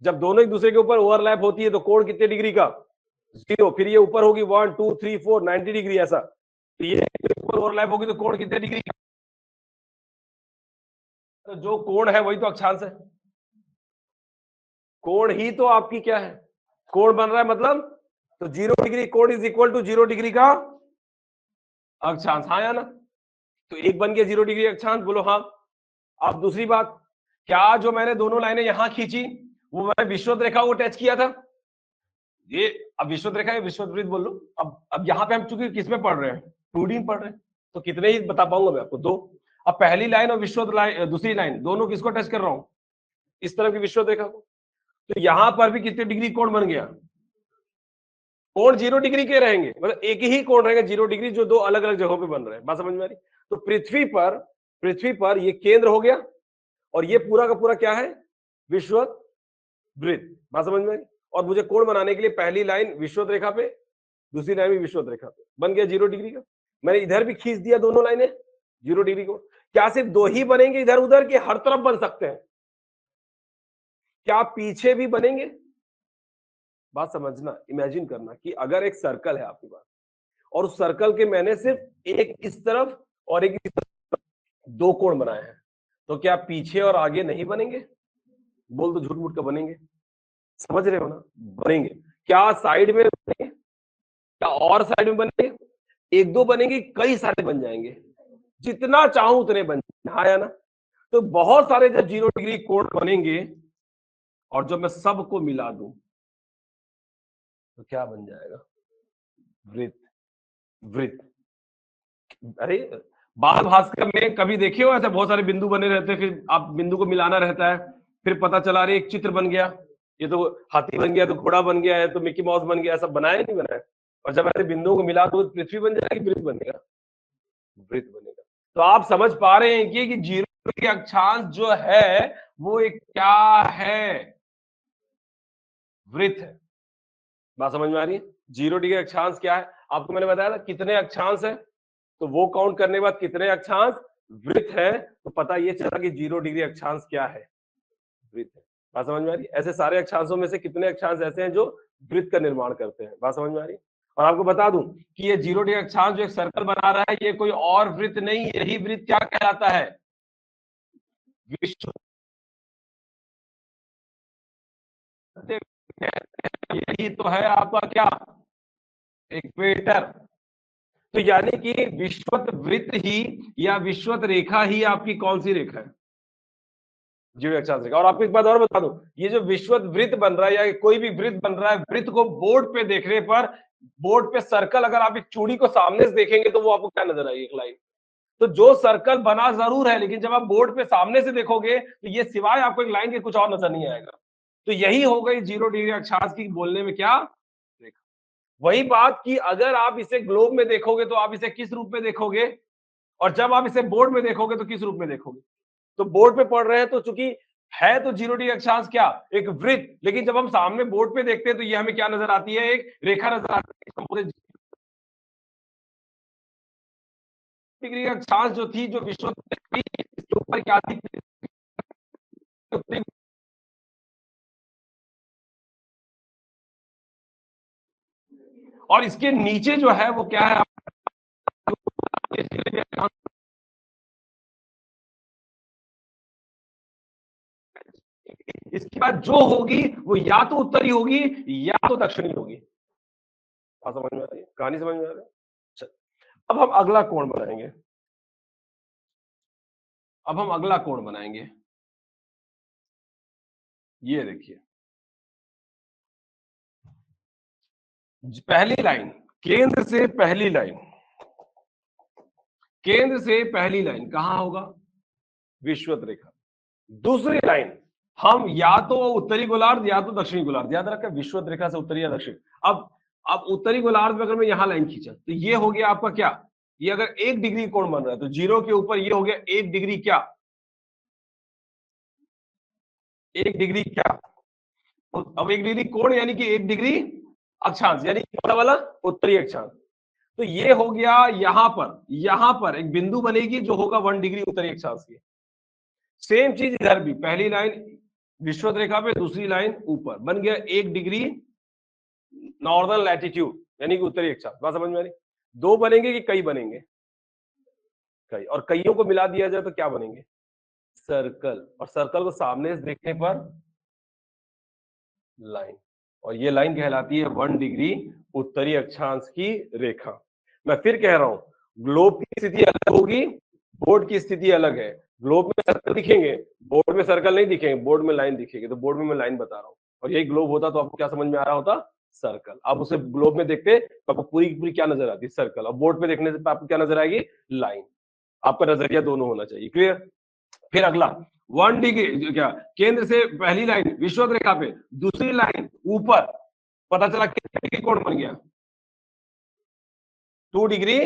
जब दोनों एक दूसरे के ऊपर ओवरलैप होती है तो कोण कितने डिग्री का, 0। फिर ये ऊपर होगी 1 2 3 4 90 डिग्री ऐसा, तो ये ऊपर ओवरलैप होगी तो कोण कितने डिग्री का, तो जो कोण है वही तो अक्षांश है। कोण ही तो आपकी क्या है, कोण बन रहा है मतलब, तो 0 डिग्री कोण इज इक्वल टू 0 डिग्री का अक्षांश, हाँ या ना। तो एक बन गया 0 डिग्री अक्षांश, बोलो हाँ। अब दूसरी बात, क्या जो मैंने दोनों लाइनें यहां खींची वो मैंने विषुवत रेखा को टच किया था, ये अब विषुवत रेखा या विषुवत वृत्त बोल लो। अब यहाँ पे हम चूंकि किसमें पढ़ रहे हैं, 2D में पढ़ रहे हैं, तो कितने ही बता पाऊंगा मैं आपको, 2। अब पहली लाइन और विषुवत लाइन, दूसरी लाइन, दोनों किसको टच कर रहा हूं, इस तरफ की विषुवत रेखा को। तो यहां पर भी कितने डिग्री कोण बन गया, कोण 0 डिग्री के रहेंगे, मतलब एक ही कोण रहेगा 0 डिग्री, जो दो अलग अलग जगहों पे बन रहे हैं। बात समझ में आ रही। तो पृथ्वी पर ये केंद्र हो गया, और ये पूरा का पूरा क्या है, विषुवत वृत्त। बात समझ में आई। और मुझे कोण बनाने के लिए पहली लाइन विषुवत रेखा पे, दूसरी लाइन भी विषुवत रेखा पे, बन गया 0 डिग्री का। मैंने इधर भी खींच दिया दोनों लाइनें 0 डिग्री को। क्या सिर्फ दो ही बनेंगे इधर उधर, के हर तरफ बन सकते हैं, क्या पीछे भी बनेंगे। बात समझना, इमेजिन करना कि अगर एक सर्कल है आपके पास, और उस सर्कल के मैंने सिर्फ एक इस तरफ और एक इस तरफ दो कोण बनाए हैं, तो क्या पीछे और आगे नहीं बनेंगे, बोल दो झूठ मूठ का बनेंगे, समझ रहे हो ना, बनेंगे। क्या साइड में बनेंगे, क्या और साइड में बनेंगे, एक दो बनेंगे, कई सारे बन जाएंगे, जितना चाहूं उतने बन जाएंगे, हाँ या ना। तो बहुत सारे जब 0 डिग्री कोण बनेंगे और जब मैं सबको मिला दूं तो क्या बन जाएगा, वृत्त। वृत्त, अरे बाल भास्कर में कभी देखे हो ऐसे बहुत सारे बिंदु बने रहते हैं, फिर आप बिंदु को मिलाना रहता है, फिर पता चला रही एक चित्र बन गया, ये तो हाथी बन गया, तो घोड़ा बन गया है, तो मिक्की माउस बन गया, सब बनाया नहीं बनाया। और जब ऐसे बिंदुओं को मिला तो पृथ्वी बन जाएगी, वृत्त बनेगा, वृत्त बनेगा। तो आप समझ पा रहे हैं कि 0 के अक्षांश जो है वो एक क्या है, वृत्त है। बात समझ में आ रही है। 0 डिग्री अक्षांश क्या है, आपको मैंने बताया था कितने अक्षांश है, तो वो काउंट करने के बाद कितने अक्षांश वृत्त है, तो पता ये चला कि 0 डिग्री अक्षांश क्या है, वृत्त है। बात समझ में आ रही है। ऐसे सारे अक्षांशों में से कितने अक्षांश ऐसे हैं जो वृत्त का निर्माण करते हैं। बात समझ में आ रही है। और आपको बता दूं कि ये 0 डिग्री अक्षांश जो एक सर्कल बना रहा है, ये कोई और वृत्त नहीं, यही वृत्त क्या कहलाता है, विश्व, यही तो है आपका क्या, इक्वेटर। तो यानी कि विश्वत वृत्त ही या विश्वत रेखा ही आपकी कौन सी रेखा है, 0 अक्षांश रेखा। और आपको एक बात और बता दूं, ये जो विश्वत वृत्त बन रहा है या कोई भी वृत्त बन रहा है, वृत्त को बोर्ड पे देखने पर, बोर्ड पे सर्कल, अगर आप एक चूड़ी को सामने से देखेंगे तो वो आपको क्या नजर आएगी, एक लाइन। तो जो सर्कल बना जरूर है, लेकिन जब आप बोर्ड पे सामने से देखोगे तो ये सिवाय आपको एक लाइन के कुछ और नजर नहीं आएगा। तो यही हो गई 0 डिग्री अक्षांश की बोलने में क्या रेखा। वही बात कि अगर आप इसे ग्लोब में देखोगे तो आप इसे किस रूप में देखोगे, और जब आप इसे बोर्ड में देखोगे तो किस रूप में देखोगे। तो बोर्ड पे पढ़ रहे हैं तो चूंकि है तो 0 डिग्री अक्षांश क्या, एक वृत्त, लेकिन जब हम सामने बोर्ड पे देखते हैं तो ये हमें क्या नजर आती है, एक रेखा नजर आती है। डिग्री अक्षांश जो थी, जो विश्व इसके ऊपर क्या थी, और इसके नीचे जो है वो क्या है, इसके बाद जो होगी वो या तो उत्तरी होगी या तो दक्षिणी होगी। समझ में आ रही है, कहानी समझ में आ रही है। अब हम अगला कोण बनाएंगे, अब हम अगला कोण बनाएंगे, ये देखिए पहली लाइन, केंद्र से पहली लाइन, केंद्र से पहली लाइन कहां होगा, विषुवत रेखा। दूसरी लाइन, हम या तो उत्तरी गोलार्ध या तो दक्षिणी गोलार्ध, याद रखा विषुवत रेखा से उत्तरी या दक्षिण। अब उत्तरी गोलार्ध में अगर मैं यहां लाइन खींचा तो ये हो गया आपका क्या, ये अगर 1 डिग्री कोण बन रहा है तो 0 के ऊपर ये हो गया 1 डिग्री क्या, 1 डिग्री क्या, अब 1 डिग्री कोण यानी कि 1 डिग्री अक्षांश, यानी कौन वाला, उत्तरी अक्षांश। तो ये हो गया यहां पर एक बिंदु बनेगी जो होगा 1 डिग्री उत्तरी अक्षांश की। सेम चीज इधर भी, पहली लाइन विषुवत रेखा पे, दूसरी लाइन ऊपर, बन गया 1 डिग्री नॉर्दर्न लैटिट्यूड यानी कि उत्तरी अक्षांश। बात समझ में आ रही? दो बनेंगे कि कई बनेंगे, कई, और कईयों को मिला दिया जाए तो क्या बनेंगे, सर्कल, और सर्कल को सामने से देखने पर लाइन, और ये लाइन कहलाती है 1 डिग्री उत्तरी अक्षांश की रेखा। मैं फिर कह रहा हूं, ग्लोब की स्थिति अलग होगी, बोर्ड की स्थिति अलग है। ग्लोब में सर्कल दिखेंगे, बोर्ड में सर्कल नहीं दिखेंगे, बोर्ड में लाइन दिखेगी। तो बोर्ड में मैं लाइन बता रहा हूं, और यही ग्लोब होता तो आपको क्या समझ में आ रहा होता, सर्कल। आप उसे ग्लोब में देखते तो आपको पूरी पूरी क्या नजर आती, सर्कल, और बोर्ड पे देखने से आपको क्या नजर आएगी, लाइन। आपका नजरिया दोनों होना चाहिए, क्लियर। फिर अगला 1 डिग्री क्या, केंद्र से पहली लाइन विषुवत रेखा पे, दूसरी लाइन ऊपर, पता चला कितने डिग्री कोण बन गया, 2 डिग्री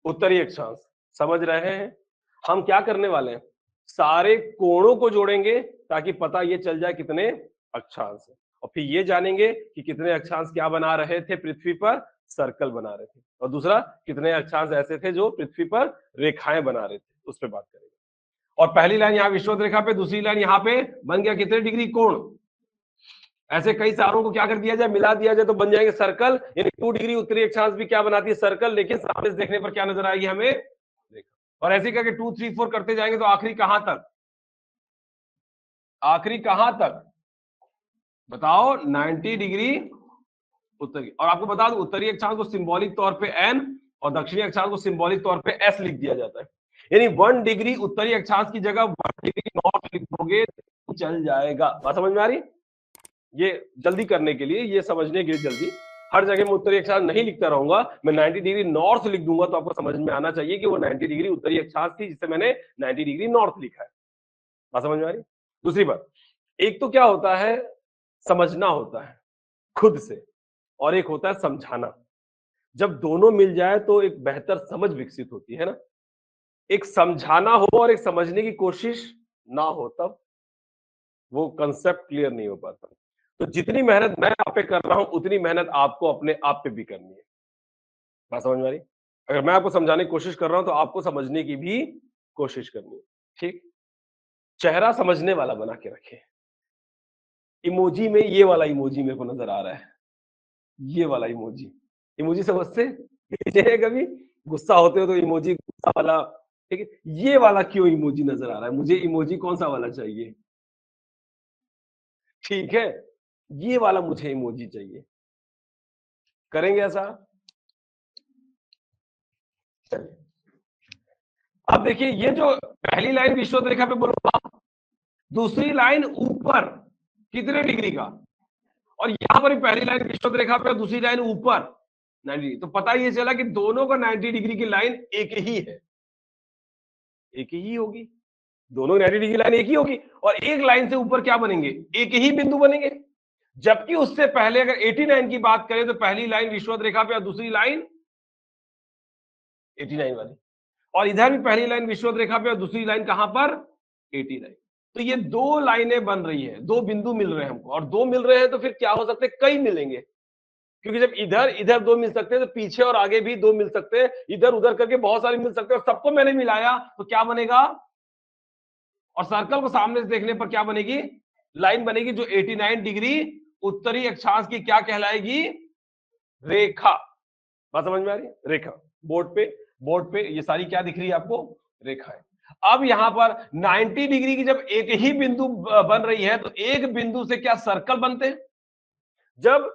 उत्तरी अक्षांश। समझ रहे हैं? हम क्या करने वाले हैं, सारे कोणों को जोड़ेंगे ताकि पता ये चल जाए कितने अक्षांश है, और फिर ये जानेंगे कि कितने अक्षांश क्या बना रहे थे पृथ्वी पर, सर्कल बना रहे थे, और दूसरा कितने अक्षांश ऐसे थे जो पृथ्वी पर रेखाएं बना रहे थे, उस पर बात करेंगे। और पहली लाइन यहाँ विषुवत रेखा पे, दूसरी लाइन यहाँ पे, बन गया कितने डिग्री कोण। ऐसे कई सारों को क्या कर दिया जाए, मिला दिया जाए तो बन जाएंगे सर्कल, यानी 2 डिग्री उत्तरी अक्षांश भी क्या बनाती है, सर्कल, लेकिन सामने से देखने पर क्या नजर आएगी हमें, रेखा। और ऐसे करके 2 3 4 करते जाएंगे तो आखिरी कहां तक, आखिरी कहां तक बताओ, 90 डिग्री उत्तरी। और आपको बता दूं, उत्तरी अक्षांश को सिंबॉलिक तौर पे एन और दक्षिणी अक्षांश को सिंबॉलिक तौर पे एस लिख दिया जाता है। यानी 1 डिग्री उत्तरी अक्षांश की जगह 1 डिग्री नॉर्थ लिख दोगे तो चल जाएगा। बात समझ में आ रही? ये जल्दी करने के लिए, ये समझने के लिए जल्दी, हर जगह मैं उत्तरी अक्षांश नहीं लिखता रहूंगा, मैं 90 डिग्री नॉर्थ लिख दूंगा तो आपको समझ में आना चाहिए कि वो 90 डिग्री उत्तरी अक्षांश थी जिसे मैंने 90 डिग्री नॉर्थ लिखा है। बात समझ में आ रही? दूसरी बात, एक तो क्या होता है, समझना होता है खुद से, और एक होता है समझाना। जब दोनों मिल जाए तो एक बेहतर समझ विकसित होती है ना। एक समझाना हो और एक समझने की कोशिश ना हो तब वो कंसेप्ट क्लियर नहीं हो पाता। तो जितनी मेहनत मैं आप पे कर रहा हूं उतनी मेहनत आपको अपने आप पे भी करनी है। बात समझ में आ रही? अगर मैं आपको समझाने की कोशिश कर रहा हूं तो आपको समझने की भी कोशिश करनी है। ठीक? चेहरा समझने वाला बना के रखें। इमोजी में ये वाला इमोजी मेरे को नजर आ रहा है, ये वाला इमोजी। इमोजी समझते हैं कभी, गुस्सा होते हो तो इमोजी गुस्सा वाला, ठीक है, ये वाला क्यों इमोजी नजर आ रहा है, मुझे इमोजी कौन सा वाला चाहिए, ठीक है, ये वाला मुझे इमोजी चाहिए। करेंगे ऐसा? चलिए, अब देखिए, ये जो पहली लाइन विषुवत रेखा पे बोलो, दूसरी लाइन ऊपर कितने डिग्री का, और यहां पर भी पहली लाइन विषुवत रेखा पे और दूसरी लाइन ऊपर 90 डिग्री, तो पता ये चला कि दोनों का 90 डिग्री की लाइन एक ही है, एक ही होगी, दोनों 90 डिग्री लाइन एक ही होगी, और एक लाइन से ऊपर क्या बनेंगे, एक ही बिंदु बनेंगे। जबकि उससे पहले अगर 89 की बात करें तो पहली लाइन विषुवत रेखा पे और दूसरी लाइन 89 वाली, और इधर भी पहली लाइन विषुवत रेखा पे और दूसरी लाइन कहां पर, 89। तो ये दो लाइनें बन रही है, दो बिंदु मिल रहे हैं हमको, और दो मिल रहे हैं तो फिर क्या हो सकते हैं, कई मिलेंगे, क्योंकि जब इधर इधर दो मिल सकते हैं तो पीछे और आगे भी दो मिल सकते हैं, इधर उधर करके बहुत सारे मिल सकते हैं, और सबको मैंने मिलाया तो क्या बनेगा, और सर्कल को सामने से देखने पर क्या बनेगी, लाइन बनेगी जो 89 डिग्री उत्तरी अक्षांश की क्या कहलाएगी, रेखा। बात समझ में आ रही है? रेखा। बोर्ड पे ये सारी क्या दिख रही है आपको, रेखा है। अब यहां पर 90 डिग्री की जब एक ही बिंदु बन रही है तो एक बिंदु से क्या सर्कल बनते हैं, जब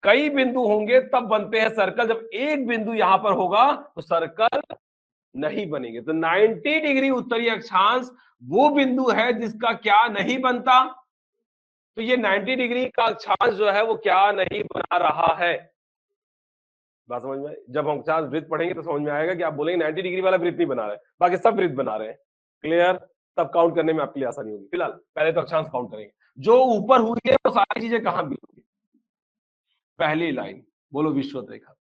कई बिंदु होंगे तब बनते हैं सर्कल, जब एक बिंदु यहां पर होगा तो सर्कल नहीं बनेंगे। तो 90 डिग्री उत्तरी अक्षांश वो बिंदु है जिसका क्या नहीं बनता, तो ये 90 डिग्री का अक्षांश जो है वो क्या नहीं बना रहा है। बात समझ में आई? जब हम अक्षांश वृत्त पढ़ेंगे तो समझ में आएगा कि आप बोलेंगे 90 डिग्री वाला वृत्त नहीं बना रहे, बाकी सब वृत्त बना रहे हैं। क्लियर? तब काउंट करने में आपके लिए आसानी होगी। फिलहाल पहले तो अक्षांश काउंट करेंगे। जो ऊपर हुई है वो सारी चीजें कहां भी होंगी? पहली लाइन बोलो विषुवत रेखा,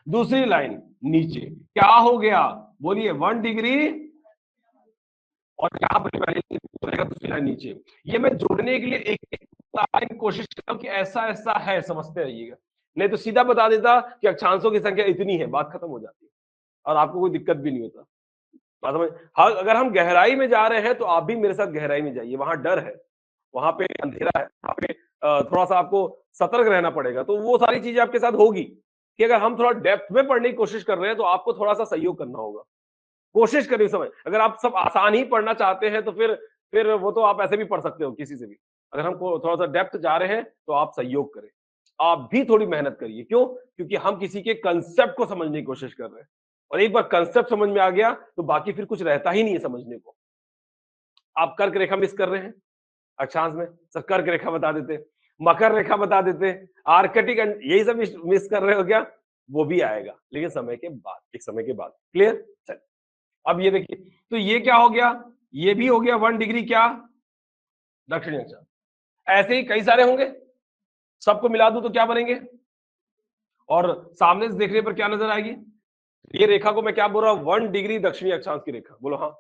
दूसरी लाइन नीचे क्या हो गया बोलिए 1 डिग्री, और यहाँ पर पहले दूसरी लाइन नीचे। ये मैं जोड़ने के लिए एक लाइन कोशिश कर रहा हूं कि ऐसा ऐसा है, समझते रहिएगा, नहीं तो सीधा बता देता कि अक्षांशों की संख्या इतनी है, बात खत्म हो जाती है और आपको कोई दिक्कत भी नहीं होता। बात समझ? हाँ, अगर हम गहराई में जा रहे हैं तो आप भी मेरे साथ गहराई में जाइए, वहां डर है, वहां पे अंधेरा है, वहां पे थोड़ा सा आपको सतर्क रहना पड़ेगा, तो वो सारी चीजें आपके साथ होगी कि अगर हम थोड़ा डेप्थ में पढ़ने की कोशिश कर रहे हैं तो आपको थोड़ा सा सहयोग करना होगा। कोशिश करिए समझ, अगर आप सब आसान ही पढ़ना चाहते हैं तो फिर वो तो आप ऐसे भी पढ़ सकते हो किसी से भी। अगर हम थोड़ा सा डेप्थ जा रहे हैं तो आप सहयोग करें, आप भी थोड़ी मेहनत करिए। क्यों? क्योंकि हम किसी के कंसेप्ट को समझने की कोशिश कर रहे हैं, और एक बार कंसेप्ट समझ में आ गया तो बाकी फिर कुछ रहता ही नहीं है समझने को। आप कर्क रेखा मिस कर रहे हैं अक्षांश में, सर कर्क रेखा बता देते, मकर रेखा बता देते, आर्कटिक यही सब मिस कर रहे हो क्या? वो भी आएगा, लेकिन समय के बाद, एक समय के बाद। क्लियर? चलिए अब ये देखिए, तो ये क्या हो गया? ये भी हो गया 1 डिग्री क्या? दक्षिणी अक्षांश। ऐसे ही कई सारे होंगे, सबको मिला दूं तो क्या बनेंगे? और सामने से देखने पर क्या नजर आएगी? ये रेखा को मैं क्या बोल रहा हूं? 1 डिग्री दक्षिणी अक्षांश की रेखा, बोलो हाँ।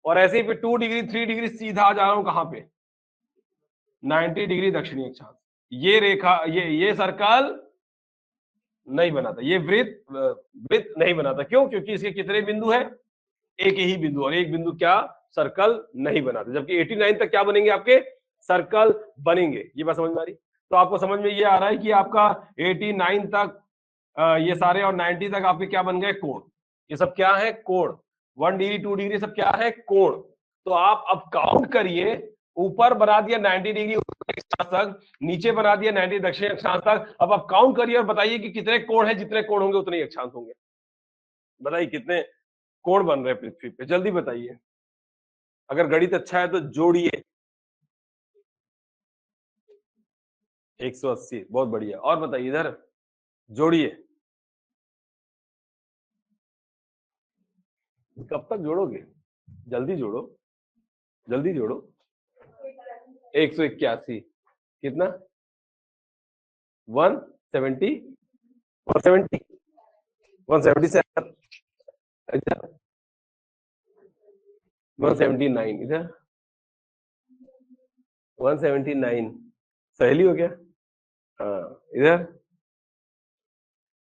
और ऐसे ही फिर 2 डिग्री 3 डिग्री सीधा आ जा रहा हूं कहां पे? 90 डिग्री दक्षिणी अक्षांश। ये रेखा, ये सर्कल नहीं बनाता, ये वृत्त वृत्त नहीं बनाता। क्यों? क्योंकि इसके कितने बिंदु है? एक ही बिंदु, और एक बिंदु क्या? सर्कल नहीं बनाते। जबकि 89 तक क्या बनेंगे आपके? सर्कल बनेंगे। ये बात समझ में आ रही? तो आपको समझ में ये आ रहा है कि आपका 89 तक ये सारे और 90 तक आपके क्या बन गए? कोण। ये सब क्या है? कोण। 1 डिग्री 2 डिग्री सब क्या है? कोण। तो आप अब काउंट करिए, ऊपर बना दिया 90 डिग्री तक, नीचे बना दिया 90 दक्षिण अक्षांश तक। अब आप काउंट करिए और बताइए कि कितने कोण है, जितने कोण होंगे उतने ही अक्षांश होंगे। बताइए कितने कोण बन रहे हैं पृथ्वी पे, जल्दी बताइए। अगर गणित अच्छा है तो जोड़िए। 180, बहुत बढ़िया। और बताइए इधर, जोड़िए। कब तक जोड़ोगे? जल्दी जोड़ो, जल्दी जोड़ो। 181 कितना? 170, 170, 177, इधर 179, इधर 179। सहेली हो गया। हाँ, इधर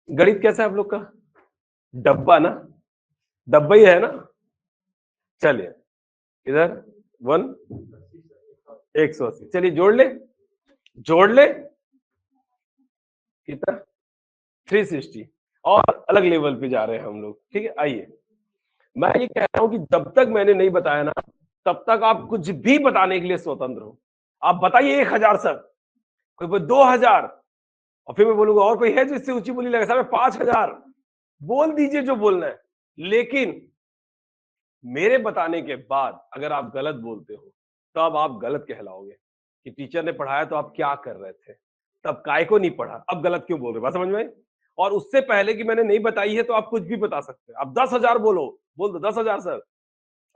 गणित कैसा है आप लोग का? डब्बा ना? डब्बा ही है ना? चलिए इधर 180, चलिए जोड़ ले, जोड़ ले। कितना? 360। और अलग लेवल पे जा रहे हैं हम लोग। ठीक है, आइए, मैं ये कह रहा हूं कि जब तक मैंने नहीं बताया ना, तब तक आप कुछ भी बताने के लिए स्वतंत्र हो। आप बताइए 1000 सर, कोई बोले 2000, और फिर मैं बोलूंगा और कोई है जो इससे ऊंची बोली लगे? साहब 5000 बोल दीजिए जो बोलना है। लेकिन मेरे बताने के बाद अगर आप गलत बोलते हो तब आप गलत कहलाओगे कि टीचर ने पढ़ाया तो आप क्या कर रहे थे, तब काय को नहीं पढ़ा, अब गलत क्यों बोल रहे? बात समझ में आई? और उससे पहले कि मैंने नहीं बताई है तो आप कुछ भी बता सकते हैं। आप 10,000 बोलो, बोल दो 10,000 सर,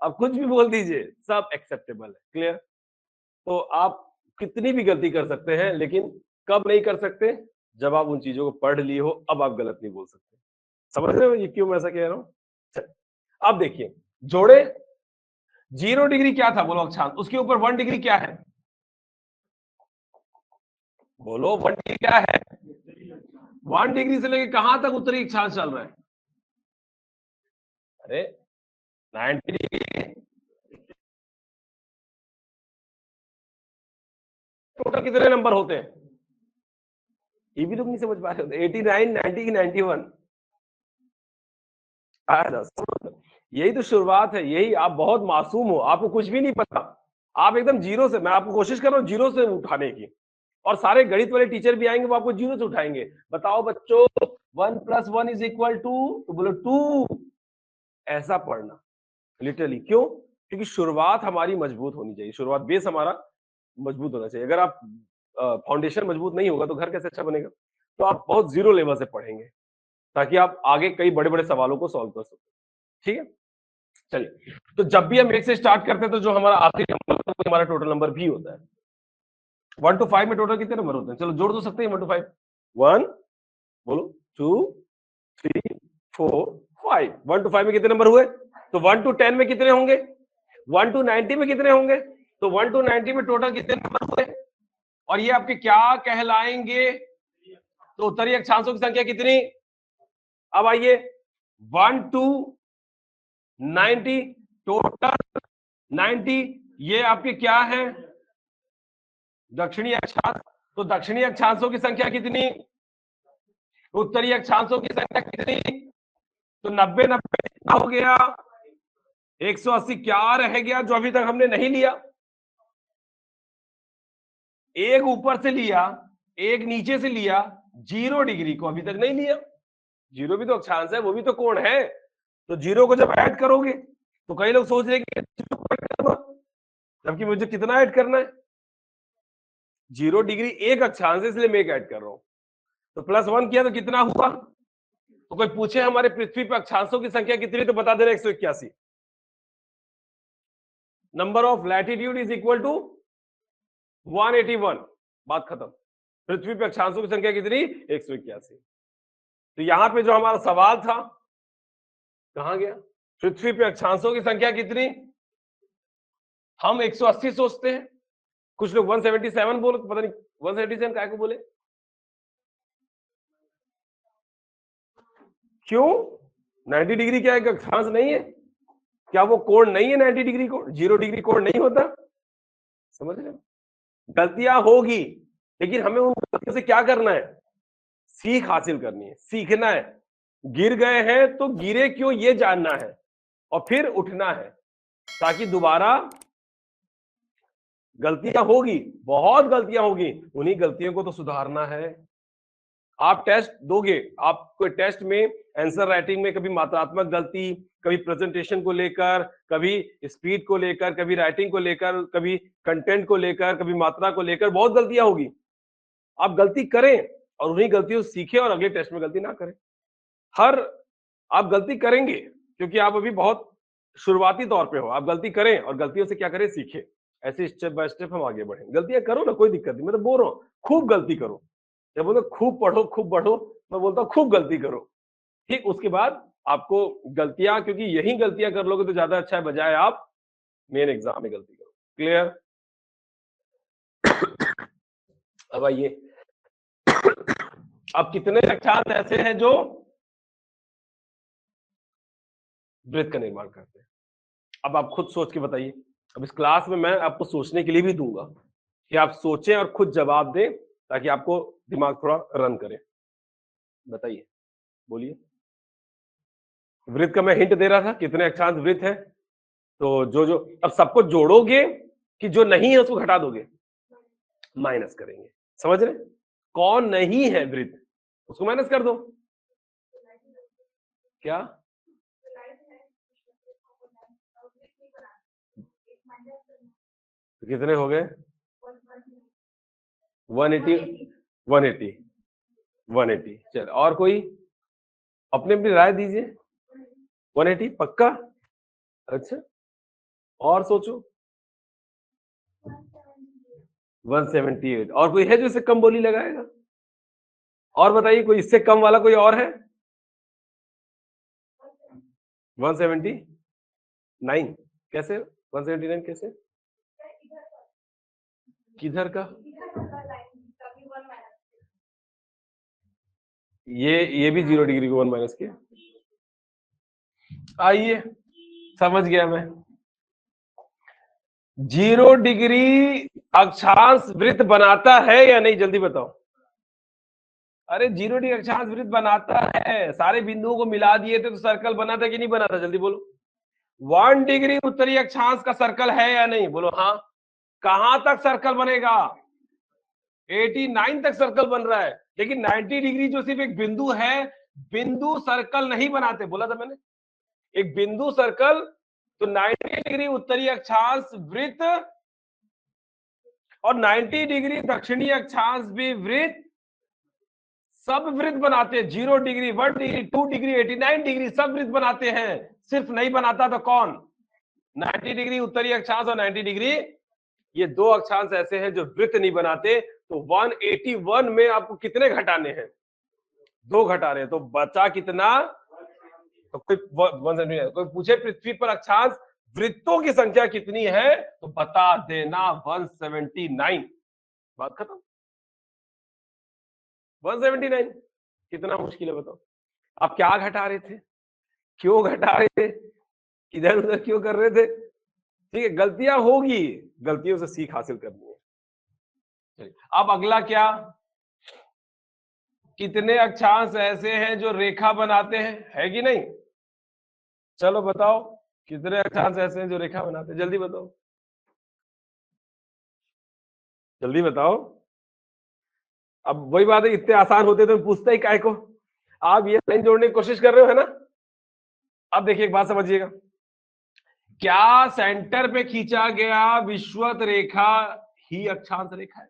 आप कुछ भी बोल दीजिए, सब एक्सेप्टेबल है। क्लियर? तो आप कितनी भी गलती कर सकते हैं, लेकिन कब नहीं कर सकते? जब आप उन चीजों को पढ़ लिए हो, अब आप गलत नहीं बोल सकते। समझ रहे हो ये क्यों मैं ऐसा कह रहा हूं? अब देखिए, जोड़े 0 डिग्री क्या था बोलो अक्षांश, उसके ऊपर 1 डिग्री क्या है? बोलो 1 डिग्री क्या है? 1 डिग्री से लेके कहां तक उत्तरी अक्षांश चल रहा है? अरे 90 डिग्री। टोटल कितने नंबर होते हैं? ये भी लोग नहीं समझ पा रहे होते। 89, 90 की 91। यही तो शुरुआत है, यही। आप बहुत मासूम हो, आपको कुछ भी नहीं पता। आप एकदम जीरो से, मैं आपको कोशिश कर रहा हूँ जीरो से उठाने की, और सारे गणित वाले टीचर भी आएंगे वो आपको जीरो से उठाएंगे। बताओ बच्चों, 1 + 1 = 2, तो बोलो 2। ऐसा पढ़ना लिटरली। क्यों? क्योंकि शुरुआत हमारी मजबूत होनी चाहिए, शुरुआत बेस हमारा मजबूत होना चाहिए। अगर आप फाउंडेशन मजबूत नहीं होगा तो घर कैसे अच्छा बनेगा? तो आप बहुत जीरो लेवल से पढ़ेंगे ताकि आप आगे कई बड़े बड़े सवालों को सॉल्व कर सको। ठीक है, चलिए, तो जब भी हम 1 से स्टार्ट करते हैं तो जो हमारा आखिरी नंबर होता है हमारा टोटल नंबर भी होता है। 1 to 5 में टोटल कितने नंबर होते हैं? चलो जोड़ दो सकते हैं 1 to 5। 1 बोलो, 2 3 4 5। 1 to 5 में कितने नंबर हुए? तो 1 to 10 में कितने होंगे? 1 to 90 में कितने होंगे? तो 1 to 90 में टोटल कितने नंबर हुए? और ये आपके क्या कहलाएंगे? तो उत्तरीय अक्षांशों की संख्या कितनी? अब आइए 1 to 90 टोटल 90, ये आपके क्या है? दक्षिणी अक्षांश। तो दक्षिणी अक्षांशों की संख्या कितनी? उत्तरीय अक्षांशों की संख्या कितनी? तो 90 90 हो गया, 180 क्या रह गया जो अभी तक हमने नहीं लिया? एक ऊपर से लिया, एक नीचे से लिया, 0 डिग्री को अभी तक नहीं लिया। 0 भी तो अक्षांश है, वो भी तो कोण है। तो 0 को जब ऐड करोगे तो कई लोग सोच रहे हैं कि जबकि मुझे कितना ऐड करना है? 0 डिग्री एक अक्षांश है, इसलिए मैं एक ऐड कर रहा हूं। तो +1 किया तो कितना हुआ? तो कोई पूछे हमारे पृथ्वी पर अक्षांशों की संख्या कितनी, तो बता देना 181। Number of latitude is equal to 181। बात खत्म। पृथ्वी पर अक्षांशों की संख्या कितनी? 181। तो यहां पे जो हमारा सवाल था कहां गया? पृथ्वी पे अक्षांशों की संख्या कितनी? हम 180 सोचते हैं, कुछ लोग 177 बोले, पता नहीं 177 काय को बोले, क्यों? 90 डिग्री क्या एक अक्षांश नहीं है? क्या वो कोण नहीं है? 90 डिग्री कोण, 0 डिग्री कोण नहीं होता? समझ रहे? गलतियां होगी, लेकिन हमें उन गलतियों से क्या करना है? सीख हासिल करनी है, सीखना है। गिर गए हैं तो गिरे क्यों ये जानना है और फिर उठना है, ताकि दोबारा गलतियां होगी, बहुत गलतियां होगी, उन्हीं गलतियों को तो सुधारना है। आप टेस्ट दोगे, आपको टेस्ट में आंसर राइटिंग में कभी मात्रात्मक गलती, कभी प्रेजेंटेशन को लेकर, कभी स्पीड को लेकर, कभी राइटिंग को लेकर, कभी कंटेंट को लेकर, कभी मात्रा को लेकर बहुत गलतियां होगी। आप गलती करें और उन्हीं गलतियों से सीखें और अगले टेस्ट में गलती ना करें। हर आप गलती करेंगे क्योंकि आप अभी बहुत शुरुआती तौर पे हो, आप गलती करें और गलतियों से क्या करें? सीखें। ऐसे स्टेप बाय स्टेप हम आगे बढ़ें। गलतियां करो ना, कोई दिक्कत नहीं, मैं तो बोल रहा हूँ खूब गलती करो। जब बोलते खूब पढ़ो खूब बढ़ो, मैं बोलता हूँ खूब गलती करो। ठीक, उसके बाद आपको गलतियां, क्योंकि यही गलतियां कर लोगे तो ज्यादा अच्छा है, बजाय आप मेन एग्जाम में गलती करो। क्लियर? अब आइए, अब कितने अक्षांश ऐसे हैं जो वृत्त का निर्माण करते हैं? अब आप खुद सोच के बताइए। अब इस क्लास में मैं आपको सोचने के लिए भी दूंगा कि आप सोचें और खुद जवाब दें, ताकि आपको दिमाग थोड़ा रन करे। बताइए, बोलिए। वृत्त का मैं हिंट दे रहा था, कितने अक्षांश वृत्त है? तो जो जो अब सबको जोड़ोगे कि जो नहीं है उसको घटा दोगे? माइनस करेंगे। समझ रहे? कौन नहीं है वृत्त उसको माइनस कर दो। क्या? तो कितने हो गए? 180 180 180। चल, और कोई अपने अपनी राय दीजिए। 180 पक्का? अच्छा, और सोचो। 178। और कोई है जो इससे कम बोली लगाएगा? और बताइए, कोई इससे कम वाला कोई और है? 179 कैसे? 179 कैसे? किधर का? ये भी 0 डिग्री को 1 माइनस किया। आइए, समझ गया मैं। 0 डिग्री अक्षांश वृत्त बनाता है या नहीं? जल्दी बताओ। अरे 0 डिग्री अक्षांश वृत्त बनाता है, सारे बिंदुओं को मिला दिए थे तो सर्कल बना था कि नहीं बना था? जल्दी बोलो। 1 डिग्री उत्तरी अक्षांश का सर्कल है या नहीं? बोलो हाँ। कहां तक सर्कल बनेगा? 89 तक सर्कल बन रहा है, लेकिन 90 डिग्री जो सिर्फ एक बिंदु है, बिंदु सर्कल नहीं बनाते, बोला था मैंने। एक बिंदु सर्कल, तो 90 डिग्री उत्तरी अक्षांश वृत्त और 90 डिग्री दक्षिणी अक्षांश भी वृत्त, सब वृत्त बनाते हैं। 0 डिग्री, 1 डिग्री, 2 डिग्री, 89 डिग्री, सब वृत्त बनाते हैं। सिर्फ नहीं बनाता तो कौन? 90 डिग्री उत्तरी अक्षांश और 90 डिग्री, ये दो अक्षांश ऐसे हैं जो वृत्त नहीं बनाते। तो 181 में आपको कितने घटाने हैं? 2 घटा रहे हैं, तो बचा कितना? तो कोई पूछे पृथ्वी पर अक्षांश वृत्तों की संख्या कितनी है, तो बता देना 179। बात खत्म। 179 कितना मुश्किल है बताओ। आप क्या घटा रहे थे, क्यों घटा रहे थे, इधर उधर क्यों कर रहे थे? ठीक है, गलतियां होगी, गलतियों से सीख हासिल करनी है। चलिए, अब अगला क्या, कितने अक्षांश ऐसे हैं जो रेखा बनाते हैं, है कि नहीं? चलो बताओ, कितने अक्षांश ऐसे हैं जो रेखा बनाते हैं, जल्दी बताओ, जल्दी बताओ। अब वही बात है, इतने आसान होते तो पूछता ही काहे को। आप ये लाइन जोड़ने की कोशिश कर रहे हो, है ना? अब देखिए एक बात समझिएगा, क्या सेंटर पे खींचा गया विश्वत रेखा ही अक्षांश रेखा है?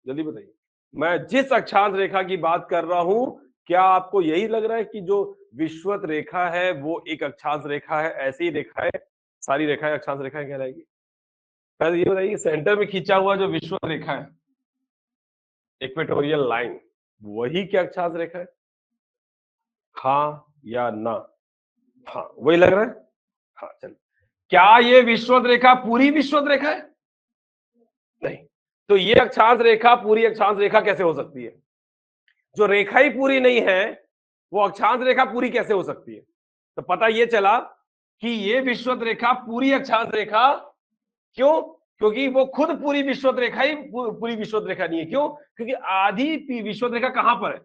जल्दी बताइए। मैं जिस अक्षांश रेखा की बात कर रहा हूं, क्या आपको यही लग रहा है कि जो विश्वत रेखा है वो एक अक्षांश रेखा है, ऐसी ही रेखा है, सारी रेखाएं अक्षांश रेखाएं कहलाएगी? पहले ये बताइए, सेंटर में खींचा हुआ जो विश्वत रेखा है, इक्वेटोरियल लाइन, वही क्या अक्षांश रेखा है? हाँ या ना? हाँ, वही लग रहा है। हाँ चलिए, क्या ये विश्वत रेखा पूरी विश्वत रेखा है? नहीं। तो ये अक्षांश रेखा पूरी अक्षांश रेखा कैसे हो सकती है? जो रेखा ही पूरी नहीं है, वो अक्षांश रेखा पूरी कैसे हो सकती है? तो पता ये चला कि ये विश्वत रेखा पूरी अक्षांश रेखा, क्यों? क्योंकि वो खुद पूरी विश्वत रेखा ही पूरी विश्वत रेखा नहीं है। क्यों? क्योंकि आधी विश्वत रेखा कहां पर है?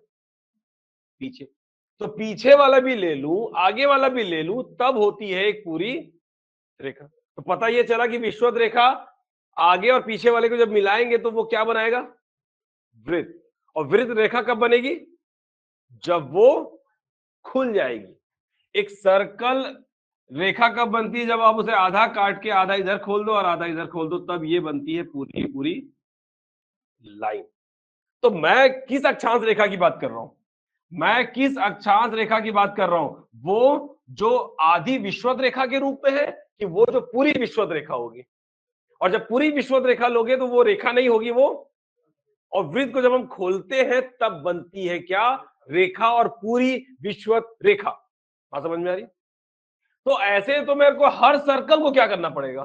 पीछे। तो पीछे वाला भी ले लूं, आगे वाला भी ले लूं, तब होती है एक पूरी रेखा। तो पता ये चला कि विश्वत रेखा आगे और पीछे वाले को जब मिलाएंगे तो वो क्या बनाएगा? वृत्त। और वृत्त रेखा कब बनेगी? जब वो खुल जाएगी। एक सर्कल रेखा कब बनती है? जब आप उसे आधा काट के आधा इधर खोल दो और आधा इधर खोल दो, तब ये बनती है पूरी पूरी लाइन। तो मैं किस अक्षांश रेखा की बात कर रहा हूं? मैं किस अक्षांश रेखा की बात कर रहा हूं? वो जो आधी विश्वत रेखा के रूप में है, कि वो जो पूरी विश्वत रेखा होगी? और जब पूरी विश्वत रेखा लोगे तो वो रेखा नहीं होगी वो, और वृत्त को जब हम खोलते हैं तब बनती है क्या? रेखा, और पूरी विश्वत रेखा। बात समझ में आ रही? तो ऐसे तो मेरे को हर सर्कल को क्या करना पड़ेगा?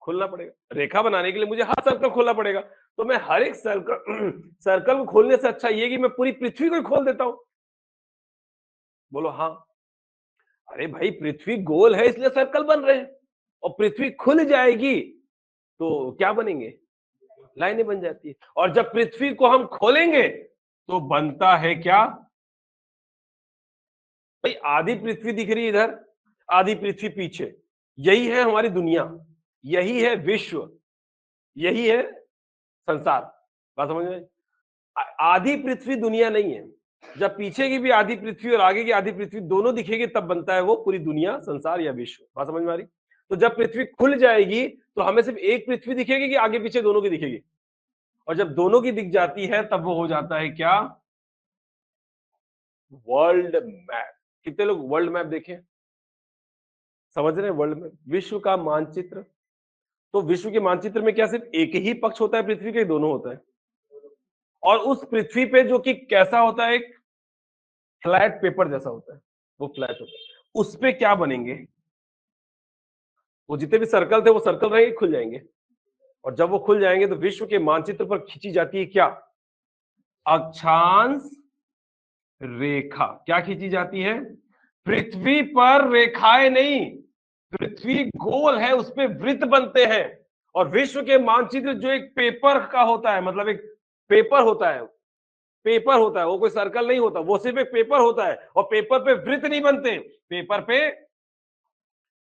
खोलना पड़ेगा। रेखा बनाने के लिए मुझे हर सर्कल खोलना पड़ेगा। तो मैं हर एक सर्कल सर्कल को खोलने से अच्छा ये कि मैं पूरी पृथ्वी को ही खोल देता हूं। बोलो हाँ। अरे भाई, पृथ्वी गोल है इसलिए सर्कल बन रहे हैं, और पृथ्वी खुल जाएगी तो क्या बनेंगे? लाइनें बन जाती है। और जब पृथ्वी को हम खोलेंगे तो बनता है क्या? भाई, आधी पृथ्वी दिख रही है इधर, आधी पृथ्वी पीछे, यही है हमारी दुनिया, यही है विश्व, यही है संसार। बात समझ में? आधी पृथ्वी दुनिया नहीं है। जब पीछे की भी आधी पृथ्वी और आगे की आधी पृथ्वी दोनों दिखेगी तब बनता है वो पूरी दुनिया, संसार या विश्व। बात समझ में आ रही? तो जब पृथ्वी खुल जाएगी तो हमें सिर्फ एक पृथ्वी दिखेगी कि आगे पीछे दोनों की दिखेगी? और जब दोनों की दिख जाती है तब वो हो जाता है क्या? World map. कितने लोग वर्ल्ड मैप देखे, समझ रहे हैं? वर्ल्ड मैप, विश्व का मानचित्र। तो विश्व के मानचित्र में क्या सिर्फ एक ही पक्ष होता है पृथ्वी के? दोनों होता है। और उस पृथ्वी पे जो कि कैसा होता है, एक फ्लैट पेपर जैसा होता है, वो फ्लैट होता है। उस पे क्या बनेंगे? वो जितने भी सर्कल थे वो सर्कल रहेंगे, खुल जाएंगे। और जब वो खुल जाएंगे तो विश्व के मानचित्र पर खींची जाती है क्या? अक्षांश रेखा। क्या खींची जाती है? पृथ्वी पर रेखाएं नहीं, पृथ्वी गोल है, उस पे वृत्त बनते हैं। और विश्व के मानचित्र जो एक पेपर का होता है, मतलब एक पेपर होता है, पेपर होता है, वो कोई सर्कल नहीं होता, वो सिर्फ एक पेपर होता है। और पेपर पे वृत्त नहीं बनते, पेपर पे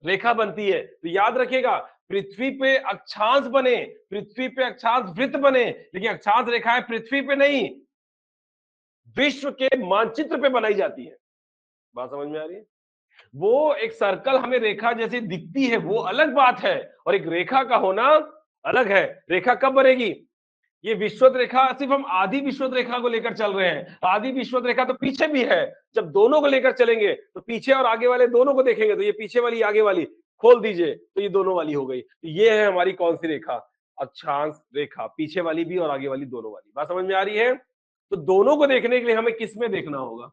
रेखा बनती है। तो याद रखिएगा, पृथ्वी पे अक्षांश बने, पृथ्वी पे अक्षांश वृत्त बने, लेकिन अक्षांश रेखाएं पृथ्वी पे नहीं, विश्व के मानचित्र पे बनाई जाती है। बात समझ में आ रही है? वो एक सर्कल हमें रेखा जैसी दिखती है, वो अलग बात है, और एक रेखा का होना अलग है। रेखा कब बनेगी? ये विश्वत रेखा सिर्फ हम आधी विश्वत रेखा को लेकर चल रहे हैं, आधी विश्वत रेखा तो पीछे भी है। जब दोनों को लेकर चलेंगे तो पीछे और आगे वाले दोनों को देखेंगे, तो ये पीछे वाली आगे वाली खोल दीजिए तो ये दोनों वाली हो गई। तो ये है हमारी कौन सी रेखा? अक्षांश रेखा, पीछे वाली भी और आगे वाली दोनों वाली। बात समझ में आ रही है? तो दोनों को देखने के लिए हमें किस में देखना होगा?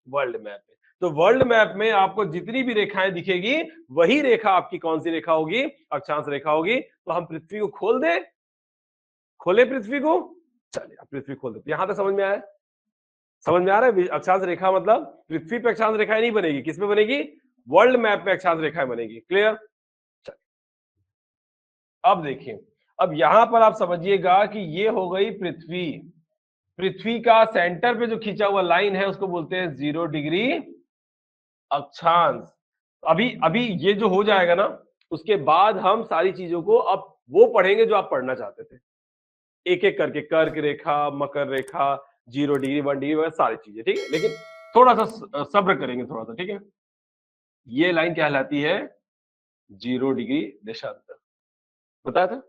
वर्ल्ड मैप में। तो वर्ल्ड मैप में आपको जितनी भी रेखाएं दिखेगी वही रेखा आपकी कौन सी रेखा होगी? अक्षांश रेखा होगी। तो हम पृथ्वी को खोल दें, खोले पृथ्वी को, चलिए अब पृथ्वी खोल देते। यहां तक समझ में आया? समझ में आ रहा है? अक्षांश रेखा मतलब पृथ्वी पे अक्षांश रेखाएं नहीं बनेगी, किस पे बनेगी? वर्ल्ड मैप पे अक्षांश रेखाएं बनेगी। क्लियर? चलिए अब देखिए, अब यहां पर आप समझिएगा कि ये हो गई पृथ्वी। पृथ्वी का सेंटर पे जो खींचा हुआ लाइन है उसको बोलते हैं 0 डिग्री अक्षांश। अभी अभी ये जो हो जाएगा ना, उसके बाद हम सारी चीजों को अब वो पढ़ेंगे जो आप पढ़ना चाहते थे, एक एक करके। कर्क रेखा, मकर रेखा, 0 डिग्री, 1 डिग्री वगैरह सारी चीजें, ठीक है। लेकिन थोड़ा सा सब्र करेंगे थोड़ा सा, ठीक है। ये लाइन कहलाती है 0 डिग्री देशांतर, बताया था।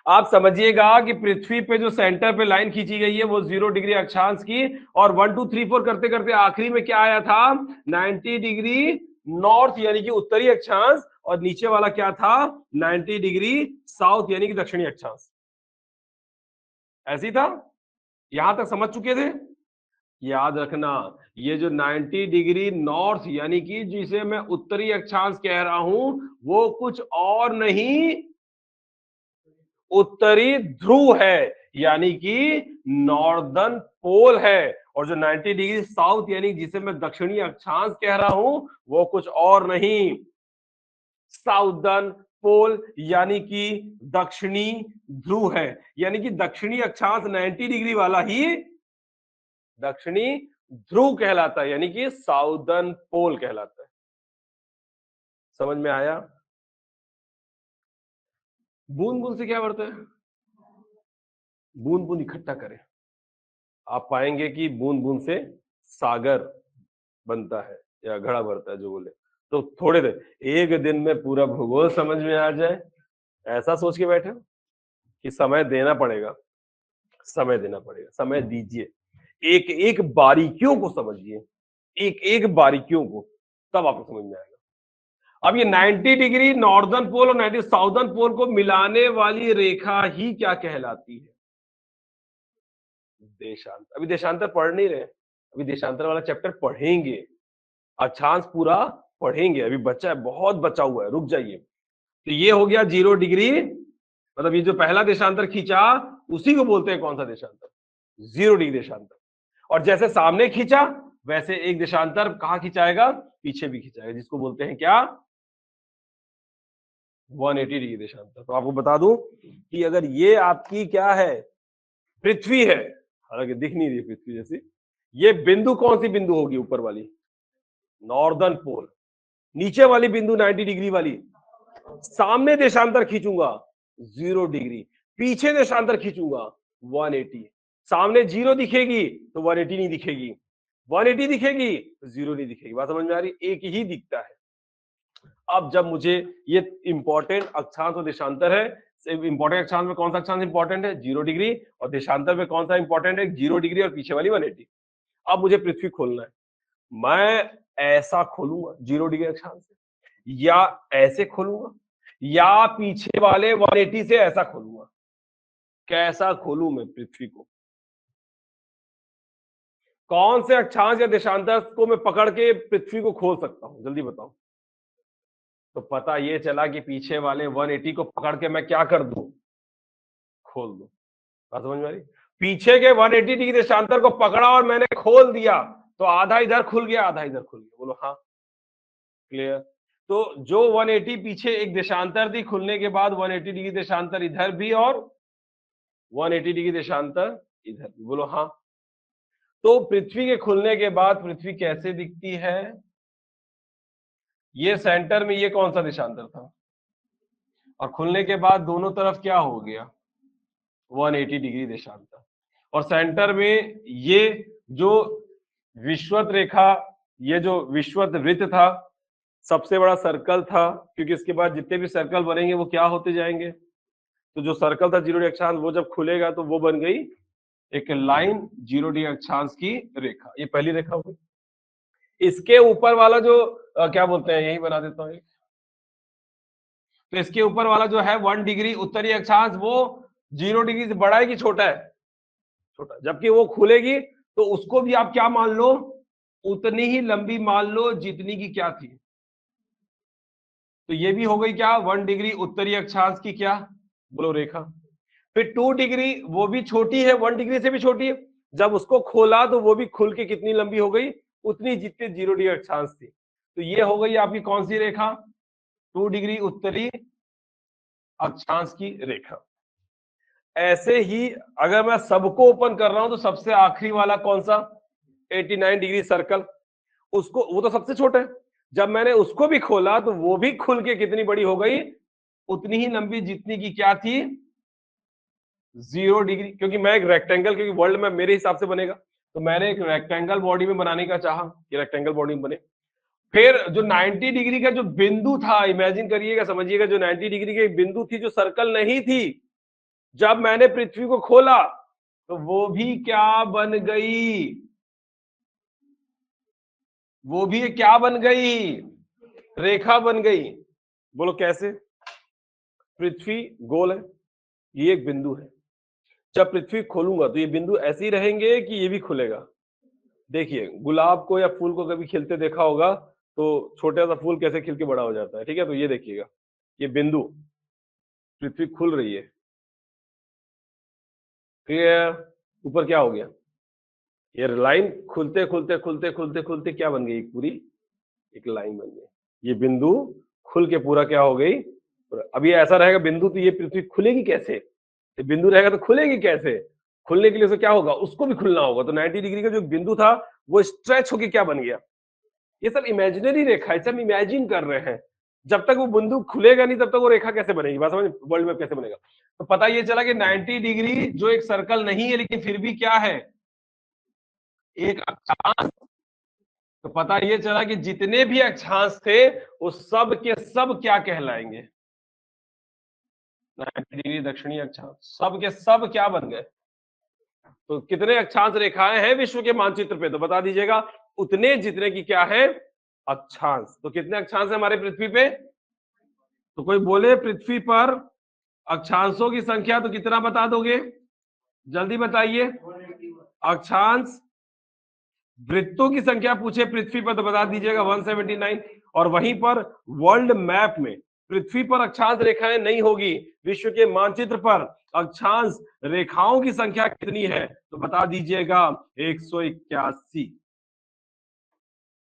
आप समझिएगा कि पृथ्वी पे जो सेंटर पे लाइन खींची गई है वो 0 डिग्री अक्षांश की, और 1 2 3 4 करते करते आखिरी में क्या आया था? 90 डिग्री नॉर्थ यानी कि उत्तरी अक्षांश, और नीचे वाला क्या था? 90 डिग्री साउथ यानी कि दक्षिणी अक्षांश। ऐसी था? यहां तक समझ चुके थे? याद रखना, ये जो 90 डिग्री नॉर्थ यानी कि जिसे मैं उत्तरी अक्षांश कह रहा हूं, वो कुछ और नहीं, उत्तरी ध्रुव है, यानी कि नॉर्दर्न पोल है। और जो 90 डिग्री साउथ यानी जिसे मैं दक्षिणी अक्षांश कह रहा हूं, वो कुछ और नहीं, साउदर्न पोल यानी कि दक्षिणी ध्रुव है। यानी कि दक्षिणी अक्षांश 90 डिग्री वाला ही दक्षिणी ध्रुव कहलाता है, यानी कि साउदर्न पोल कहलाता है। समझ में आया? बूंद बूंद से क्या बढ़ता है? बूंद बूंद इकट्ठा करें, आप पाएंगे कि बूंद बूंद से सागर बनता है या घड़ा भरता है, जो बोले। तो थोड़े देर, एक दिन में पूरा भूगोल समझ में आ जाए, ऐसा सोच के बैठे हो कि समय देना पड़ेगा, समय देना पड़ेगा, समय दीजिए, एक एक बारीकियों को समझिए, एक एक बारीकियों को, तब आपको समझ में आएगा। अब ये 90 डिग्री नॉर्दर्न पोल और 90 साउदर्न पोल को मिलाने वाली रेखा ही क्या कहलाती है? देशांतर। अभी देशांतर पढ़ नहीं रहे, अभी देशांतर वाला चैप्टर पढ़ेंगे, अक्षांश पूरा पढ़ेंगे, अभी बच्चा है, बहुत बचा हुआ है, रुक जाइए। तो ये हो गया 0 डिग्री, मतलब ये जो पहला देशांतर खींचा उसी को बोलते हैं कौन सा देशांतर? 0 डिग्री देशांतर। और जैसे सामने खींचा वैसे एक देशांतर कहां खिंचाएगा? पीछे भी खिंचाएगा, जिसको बोलते हैं क्या? 180 डिग्री देशांतर। तो आपको बता दूं कि अगर ये आपकी क्या है? पृथ्वी है, हालांकि दिख नहीं रही पृथ्वी जैसी, ये बिंदु कौन सी बिंदु होगी? ऊपर वाली नॉर्दर्न पोल, नीचे वाली बिंदु 90 डिग्री वाली, सामने देशांतर खींचूंगा 0 डिग्री, पीछे देशांतर खींचूंगा 180। सामने 0 दिखेगी तो 180 नहीं दिखेगी, 180 दिखेगी तो 0 नहीं दिखेगी। बात समझ में आ रही? एक ही दिखता है। अब जब मुझे ये इंपॉर्टेंट अक्षांश और देशांतर है, इंपॉर्टेंट अक्षांश में कौन सा अक्षांश इंपॉर्टेंट है? 0 डिग्री, और देशांतर में कौन सा इंपॉर्टेंट है? 0 डिग्री और पीछे वाली 180। अब मुझे पृथ्वी खोलना है, मैं ऐसा खोलूंगा 0 डिग्री अक्षांश से, या ऐसे खोलूंगा, या पीछे वाले 180 से ऐसा खोलूंगा। कैसा खोलूं मैं पृथ्वी को? कौन से अक्षांश या देशांतर को मैं पकड़ के पृथ्वी को खोल सकता हूं? जल्दी बताओ। तो पता ये चला कि पीछे वाले 180 को पकड़ के मैं क्या कर दूं? खोल दूं। बात समझ में आ रही? पीछे के 180 डिग्री देशांतर को पकड़ा और मैंने खोल दिया, तो आधा इधर खुल गया, आधा इधर खुल गया। बोलो हाँ, क्लियर? तो जो 180 पीछे एक देशांतर थी, खुलने के बाद 180 डिग्री देशांतर इधर भी और 180 डिग्री देशांतर इधर भी। बोलो हाँ। तो पृथ्वी के खुलने के बाद पृथ्वी कैसे दिखती है? ये सेंटर में ये कौन सा देशांतर था, और खुलने के बाद दोनों तरफ क्या हो गया? 180 डिग्री देशांतर। और सेंटर में ये जो विषुवत रेखा, ये जो विषुवत वृत्त था, सबसे बड़ा सर्कल था, क्योंकि इसके बाद जितने भी सर्कल बनेंगे वो क्या होते जाएंगे? तो जो सर्कल था 0 डिग्री अक्षांश वो जब खुलेगा तो वो बन गई एक लाइन 0 डिग्री अक्षांश की रेखा। ये पहली रेखा हो गई। इसके ऊपर वाला जो क्या बोलते हैं, यही बना देता हूँ। तो इसके ऊपर वाला जो है 1 डिग्री उत्तरी अक्षांश वो 0 डिग्री से बड़ा है कि छोटा है? छोटा। जबकि वो खुलेगी तो उसको भी आप क्या मान लो, उतनी ही लंबी मान लो जितनी की क्या थी। तो ये भी हो गई क्या 1 डिग्री उत्तरी अक्षांश की क्या बोलो रेखा। फिर 2 डिग्री वो भी छोटी है, 1 डिग्री से भी छोटी है। जब उसको खोला तो वो भी खुल के कितनी लंबी हो गई, उतनी जितनी 0 डिग्री अक्षांश थी। तो ये हो गई आपकी कौन सी रेखा, 2 डिग्री उत्तरी अक्षांश की रेखा। ऐसे ही अगर मैं सबको ओपन कर रहा हूं तो सबसे आखिरी वाला कौन सा, 89 डिग्री सर्कल, उसको, वो तो सबसे छोटा है। जब मैंने उसको भी खोला तो वो भी खुल के कितनी बड़ी हो गई, उतनी ही लंबी जितनी की क्या थी 0 डिग्री। क्योंकि मैं एक रेक्टेंगल, क्योंकि वर्ल्ड में मेरे हिसाब से बनेगा, तो मैंने एक रेक्टेंगल बॉडी में बनाने का चाहा कि रेक्टेंगल बॉडी में बने। फिर जो 90 डिग्री का जो बिंदु था, इमेजिन करिएगा, समझिएगा, जो 90 डिग्री की बिंदु थी जो सर्कल नहीं थी, जब मैंने पृथ्वी को खोला तो वो भी क्या बन गई, वो भी क्या बन गई, रेखा बन गई। बोलो कैसे? पृथ्वी गोल है, ये एक बिंदु है। जब पृथ्वी खोलूंगा तो ये बिंदु ऐसे ही रहेंगे कि ये भी खुलेगा। देखिए गुलाब को या फूल को कभी खिलते देखा होगा, तो छोटा सा फूल कैसे खिल के बड़ा हो जाता है, ठीक है। तो ये देखिएगा, ये बिंदु, पृथ्वी खुल रही है, फिर ऊपर क्या हो गया, ये लाइन खुलते खुलते खुलते खुलते खुलते क्या बन गई, पूरी एक लाइन बन गई। ये बिंदु खुल के पूरा क्या हो गई। अभी ऐसा रहेगा बिंदु, तो ये पृथ्वी खुलेगी कैसे, ये बिंदु रहेगा तो खुलेगी कैसे, खुलने के लिए उसे क्या होगा, उसको भी खुलना होगा। तो 90 डिग्री का जो बिंदु था वो स्ट्रेच होके क्या बन गया। ये सब इमेजिनरी रेखा है, सब इमेजिन कर रहे हैं। जब तक वो बिंदु खुलेगा नहीं तब तक वो रेखा कैसे बनेगी, बात समझ, वर्ल्ड मैप कैसे बनेगा। तो पता ये चला कि 90 डिग्री जो एक सर्कल नहीं है लेकिन फिर भी क्या है, एक अक्षांश। तो पता ये चला कि जितने भी अक्षांश थे वो सब के सब क्या कहलाएंगे, 90 डिग्री दक्षिणी अक्षांश, सब के सब क्या बन गए। तो कितने अक्षांश रेखाएं हैं विश्व के मानचित्र पे, तो बता दीजिएगा, उतने जितने की क्या है अक्षांश। तो कितने अक्षांश है हमारे पृथ्वी पे, तो कोई बोले पृथ्वी पर अक्षांशों की संख्या तो कितना बता दोगे, जल्दी बताइए। अक्षांश, वृत्तों की संख्या पूछे पृथ्वी पर तो बता दीजिएगा 179। और वहीं पर वर्ल्ड मैप में पृथ्वी पर अक्षांश रेखाएं नहीं होगी, विश्व के मानचित्र पर अक्षांश रेखाओं की संख्या कितनी है, तो बता दीजिएगा 181।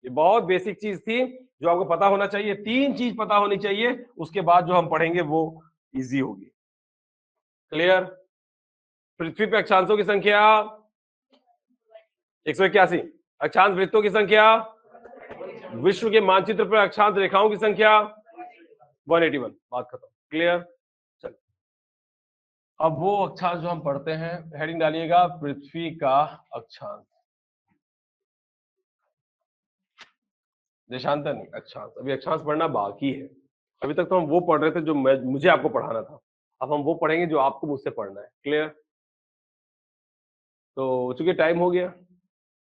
ये बहुत बेसिक चीज थी जो आपको पता होना चाहिए। 3 चीज पता होनी चाहिए, उसके बाद जो हम पढ़ेंगे वो इजी होगी। क्लियर? पृथ्वी पे अक्षांशों की संख्या 181, अक्षांश वृत्तों की संख्या, विश्व के मानचित्र पर अक्षांश रेखाओं की संख्या 181। बात खत्म। क्लियर? चल, अब वो अक्षांश जो हम पढ़ते हैं, हेडिंग डालिएगा पृथ्वी का अक्षांश, देशांतर नहीं, अक्षांश। अभी अक्षांश पढ़ना बाकी है। अभी तक तो हम वो पढ़ रहे थे जो मुझे आपको पढ़ाना था, अब हम वो पढ़ेंगे जो आपको मुझसे पढ़ना है। क्लियर? तो चूंकि टाइम हो गया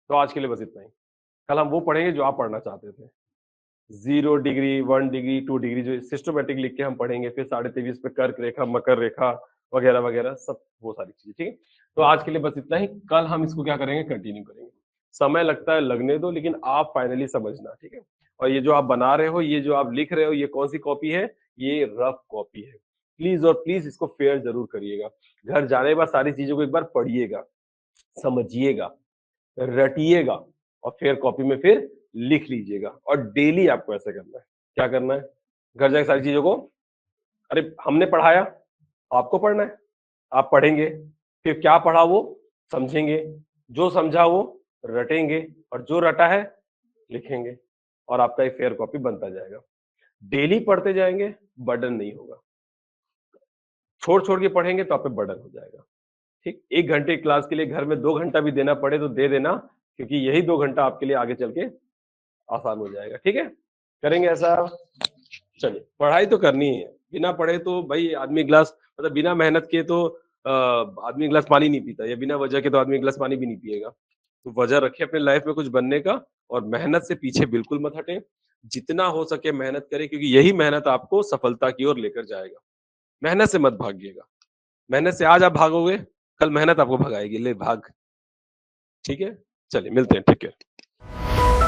तो आज के लिए बस इतना ही। कल हम वो पढ़ेंगे जो आप पढ़ना चाहते थे, 0 डिग्री, 1 डिग्री, 2 डिग्री, जो सिस्टमेटिक लिख के हम पढ़ेंगे। फिर 23.5 पे कर्क रेखा, मकर रेखा वगैरह वगैरह सब, वो सारी चीजें। ठीक है, तो आज के लिए बस इतना ही। कल हम इसको क्या करेंगे, कंटिन्यू करेंगे। समय लगता है, लगने दो, लेकिन आप फाइनली समझना। ठीक है, और ये जो आप बना रहे हो, ये जो आप लिख रहे हो, ये कौन सी कॉपी है, ये रफ कॉपी है। प्लीज और प्लीज इसको फेयर जरूर करिएगा। घर जाने के बाद सारी चीजों को एक बार पढ़िएगा, समझिएगा, रटिएगा, और फिर कॉपी में फिर लिख लीजिएगा। और डेली आपको ऐसा करना है। क्या करना है, घर जाके सारी चीजों को, अरे हमने पढ़ाया, आपको पढ़ना है, आप पढ़ेंगे, फिर क्या पढ़ा वो समझेंगे, जो समझा वो रटेंगे, और जो रटा है लिखेंगे, और आपका एक फेयर कॉपी बनता जाएगा। डेली पढ़ते जाएंगे, बर्डन नहीं होगा। छोड़ छोड़ के पढ़ेंगे तो आप पे बर्डन हो जाएगा। ठीक, 1 घंटे क्लास के लिए घर में 2 घंटा भी देना पड़े तो दे देना, क्योंकि यही 2 घंटा आपके लिए आगे चल के आसान हो जाएगा। ठीक है, करेंगे ऐसा। चलिए, पढ़ाई तो करनी है, बिना पढ़े तो भाई आदमी ग्लास मतलब बिना मेहनत के तो आदमी 1 गिलास पानी नहीं पीता या बिना वजह के तो आदमी 1 गिलास पानी भी नहीं पिएगा। तो वजह रखें अपने लाइफ में कुछ बनने का और मेहनत से पीछे बिल्कुल मत हटें। जितना हो सके मेहनत करें क्योंकि यही मेहनत आपको सफलता की ओर लेकर जाएगा। मेहनत से मत भागिएगा। मेहनत से आज आप भागोगे, कल मेहनत आपको भगाएगी, ले भाग। ठीक है? चलिए मिलते हैं, टेक केयर।